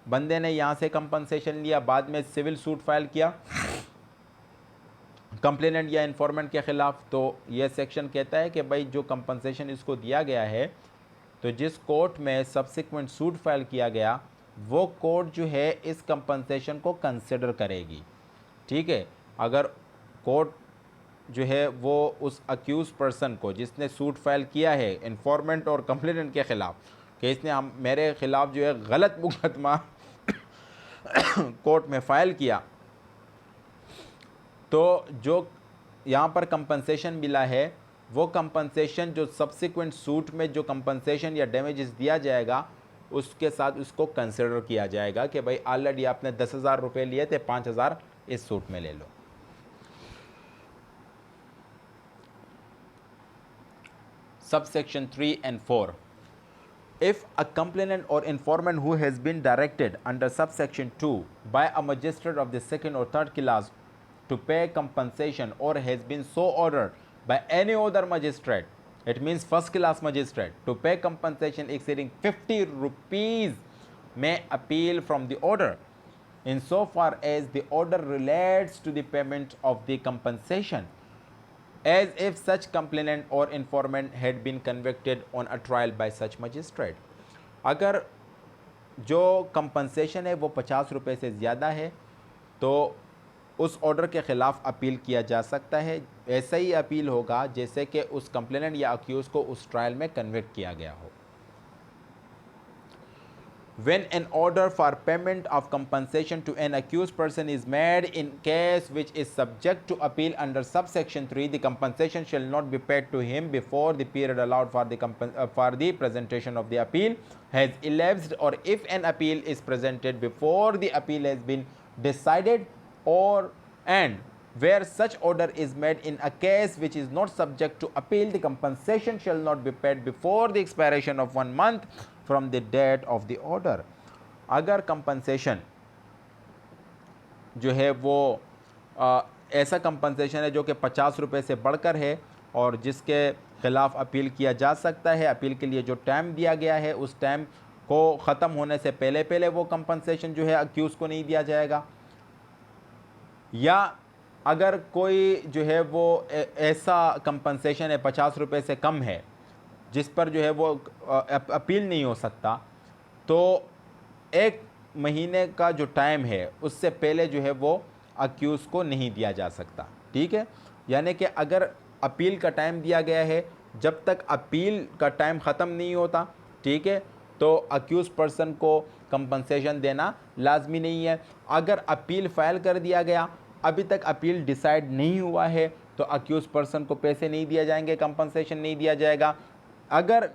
बंदे ने यहाँ से compensation लिया, बाद में civil suit file किया complainant या इन्फॉर्मेंट के ख़िलाफ़, तो ये सेक्शन कहता है कि भाई जो कंपनसेशन इसको दिया गया है तो जिस कोर्ट में सब्सिक्वेंट सूट फाइल किया गया वो कोर्ट जो है इस कंपनसेशन को कंसिडर करेगी। ठीक है, अगर कोर्ट जो है वो उस अक्यूज़ पर्सन को जिसने सूट फाइल किया है इन्फॉर्मेंट और कंप्लेनेंट के ख़िलाफ़ कि इसने मेरे ख़िलाफ़ जो है गलत मुकदमा कोर्ट में फ़ाइल किया, तो जो यहाँ पर कंपनसेशन मिला है वो कंपनसेशन जो सब्सिक्वेंट सूट में जो कंपनसेशन या डैमेजेस दिया जाएगा उसके साथ उसको कंसिडर किया जाएगा कि भाई ऑलरेडी आपने 10,000 रुपये लिए थे, 5,000 इस सूट में ले लो। Subsection 3 and 4. If a complainant or informant who has been directed under subsection 2 by a magistrate of the second or third class to pay compensation or has been so ordered by any other magistrate, it means first class magistrate, to pay compensation exceeding 50 rupees may appeal from the order insofar as the order relates to the payment of the compensation, as if such complainant or informant had been convicted on a trial by such magistrate। अगर जो compensation है वो 50 रुपये से ज़्यादा है तो उस ऑर्डर के ख़िलाफ़ अपील किया जा सकता है। ऐसा ही अपील होगा जैसे कि उस कंप्लेनेंट या अक्यूज़ को उस ट्रायल में कन्विक्ट किया गया हो। When an order for payment of compensation to an accused person is made in case which is subject to appeal under subsection 3, the compensation shall not be paid to him before the period allowed for the presentation of the appeal has elapsed, or if an appeal is presented before the appeal has been decided, or and where such order is made in a case which is not subject to appeal, the compensation shall not be paid before the expiration of 1 month from the date of the order। अगर compensation जो है वो ऐसा compensation है जो कि 50 रुपये से बढ़कर है और जिसके ख़िलाफ़ अपील किया जा सकता है, अपील के लिए जो टाइम दिया गया है उस टाइम को ख़त्म होने से पहले पहले वो कंपनसेशन जो है अक्यूज़ को नहीं दिया जाएगा, या अगर कोई जो है वो ऐसा कंपनसेशन है 50 रुपये से कम है जिस पर जो है वो अपील नहीं हो सकता, तो 1 महीने का जो टाइम है उससे पहले जो है वो अक्यूज़ को नहीं दिया जा सकता। ठीक है, यानी कि अगर अपील का टाइम दिया गया है, जब तक अपील का टाइम ख़त्म नहीं होता, ठीक है, तो अक्यूज़ पर्सन को कंपनसेशन देना लाजमी नहीं है। अगर अपील फ़ाइल कर दिया गया, अभी तक अपील डिसाइड नहीं हुआ है, तो अक्यूज़ पर्सन को पैसे नहीं दिए जाएंगे, कंपनसेशन नहीं दिया जाएगा। अगर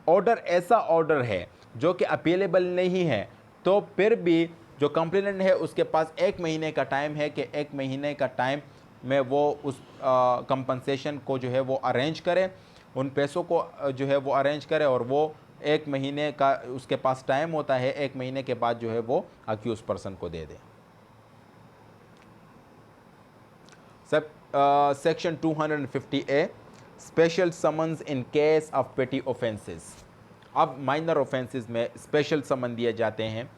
ऑर्डर ऐसा ऑर्डर है जो कि अपीलेबल नहीं है, तो फिर भी जो कंप्लेनेंट है उसके पास 1 महीने का टाइम है कि 1 महीने का टाइम में वो उस कंपनसेशन को जो है वो अरेंज करे, उन पैसों को जो है वो अरेंज करे, और वो 1 महीने का उसके पास टाइम होता है, 1 महीने के बाद जो है वो अक्यूज़ पर्सन को दे दे। Sub section 250A, special summons in case of petty offences. अब माइनर ऑफेंसेस में स्पेशल समन दिए जाते हैं।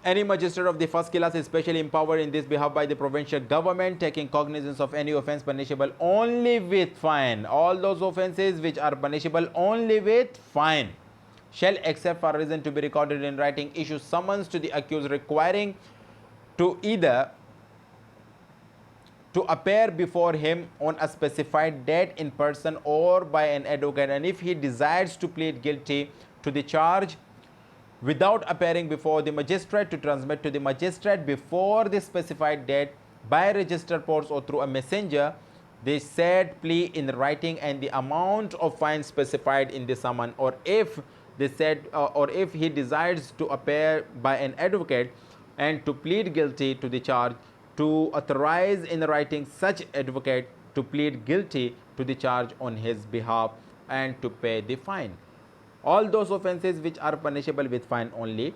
Any magistrate of the first class is specially empowered in this behalf by the provincial government, taking cognizance of any offence punishable only with fine. All those offences which are punishable only with fine shall, except for reason to be recorded in writing, issue summons to the accused requiring to either to appear before him on a specified date in person or by an advocate, and if he desires to plead guilty to the charge without appearing before the magistrate, to transmit to the magistrate before the specified date by registered post or through a messenger the said plea in writing and the amount of fine specified in the summons, or if they said or if he desires to appear by an advocate and to plead guilty to the charge, to authorize in writing such advocate to plead guilty to the charge on his behalf and to pay the fine. All those offences which are punishable with fine only.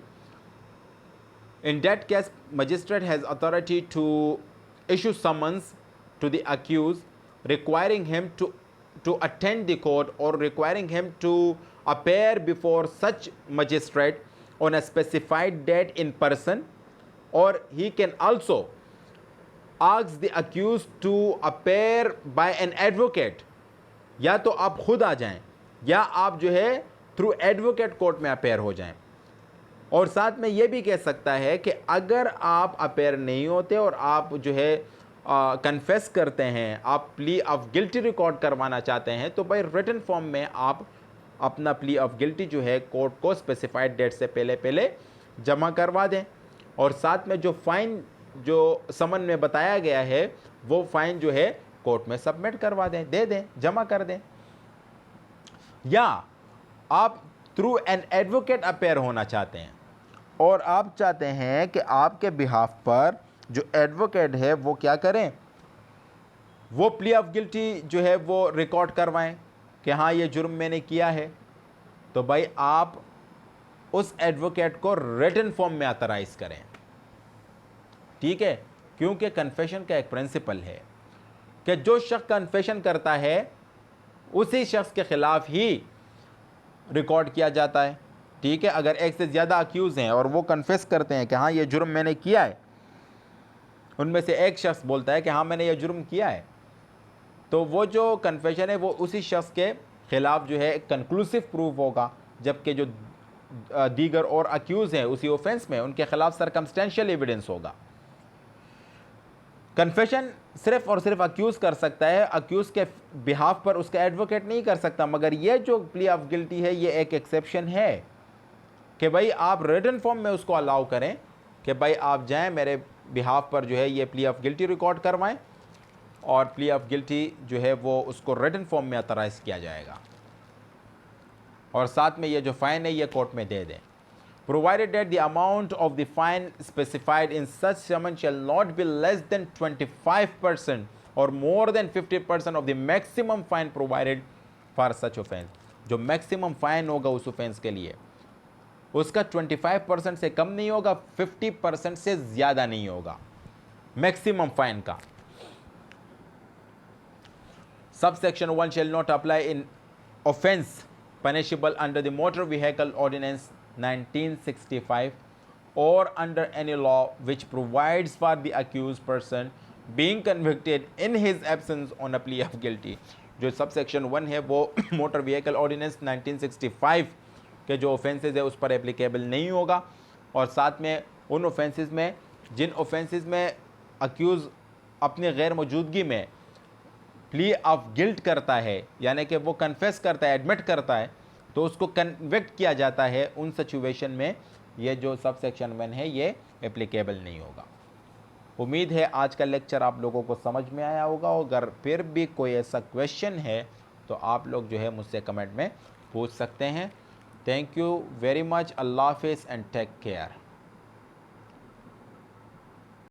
In that case, magistrate has authority to issue summons to the accused requiring him to attend the court or requiring him to appear before such magistrate on a specified date in person, or he can also ask the accused to appear by an advocate. या तो आप खुद आ जाएं या आप जो है through advocate court में अपेयर हो जाएं। और साथ में ये भी कह सकता है कि अगर आप अपेयर नहीं होते और आप जो है कन्फेस करते हैं, आप प्ली ऑफ गिल्टी रिकॉर्ड करवाना चाहते हैं, तो भाई रिटन फॉर्म में आप अपना प्ली ऑफ गिल्टी जो है कोर्ट को स्पेसिफाइड डेट से पहले जमा करवा दें। और साथ में जो फ़ाइन जो समन में बताया गया है वो फ़ाइन जो है कोर्ट में सबमिट करवा दें, दे दें, जमा कर दें। या आप थ्रू एन एडवोकेट अपेयर होना चाहते हैं और आप चाहते हैं कि आपके बिहाफ पर जो एडवोकेट है वो क्या करें, वो प्ली ऑफ गिल्टी जो है वो रिकॉर्ड करवाएं कि हाँ ये जुर्म मैंने किया है, तो भाई आप उस एडवोकेट को रिटन फॉर्म में ऑथराइज करें। ठीक है, क्योंकि कन्फेशन का एक प्रिंसिपल है कि जो शख्स कन्फेशन करता है उसी शख्स के खिलाफ ही रिकॉर्ड किया जाता है। ठीक है, अगर एक से ज़्यादा अक्यूज़ हैं और वो कन्फेस करते हैं कि हाँ ये जुर्म मैंने किया है, उनमें से एक शख्स बोलता है कि हाँ मैंने ये जुर्म किया है, तो वो जो कन्फेशन है वो उसी शख्स के ख़िलाफ़ जो है एक कंक्लूसिव प्रूफ होगा, जबकि जो दीगर और अक्यूज़ हैं उसी ऑफेंस में उनके ख़िलाफ़ सर्कमस्टेंशियल एविडेंस होगा। कन्फेशन सिर्फ और सिर्फ अक्यूज़ कर सकता है, अक्यूज़ के बिहाफ पर उसका एडवोकेट नहीं कर सकता। मगर ये जो प्ली ऑफ गिल्टी है ये एक एक्सेप्शन है कि भाई आप रिटन फॉर्म में उसको अलाउ करें कि भाई आप जाएं मेरे बिहाफ पर जो है ये प्ली ऑफ गिल्टी रिकॉर्ड करवाएं और प्ली ऑफ गिल्टी जो है वो उसको रिटन फॉर्म में ऑथराइज किया जाएगा और साथ में ये जो फ़ाइन है ये कोर्ट में दे दें। Provided that the amount of the fine specified in such summons shall not be less than 25% or more than 50% of the maximum fine provided for such offense। जो मैक्सिमम फ़ाइन होगा उस offence के लिए उसका 25% से कम नहीं होगा, 50% से ज़्यादा नहीं होगा मैक्सिमम फ़ाइन का। Subsection 1 shall not apply in offense punishable under the Motor Vehicle Ordinance 1965 or under any law which provides for the accused person being convicted in his absence on a plea of guilty। जो subsection 1 है वो motor vehicle ordinance 1965 के जो offences है उस पर applicable नहीं होगा। और साथ में उन ऑफेंसेस में जिन ऑफेंसेस में अक्यूज़ अपनी गैर मौजूदगी में प्ली ऑफ गिल्ट करता है, यानी कि वो कन्फेस करता है, एडमिट करता है, तो उसको कन्विक्ट किया जाता है। उन सिचुएशन में ये जो सब सेक्शन 1 है ये एप्लीकेबल नहीं होगा। उम्मीद है आज का लेक्चर आप लोगों को समझ में आया होगा। अगर फिर भी कोई ऐसा क्वेश्चन है तो आप लोग जो है मुझसे कमेंट में पूछ सकते हैं। Thank you very much. अल्लाह हाफिज़ एंड टेक केयर।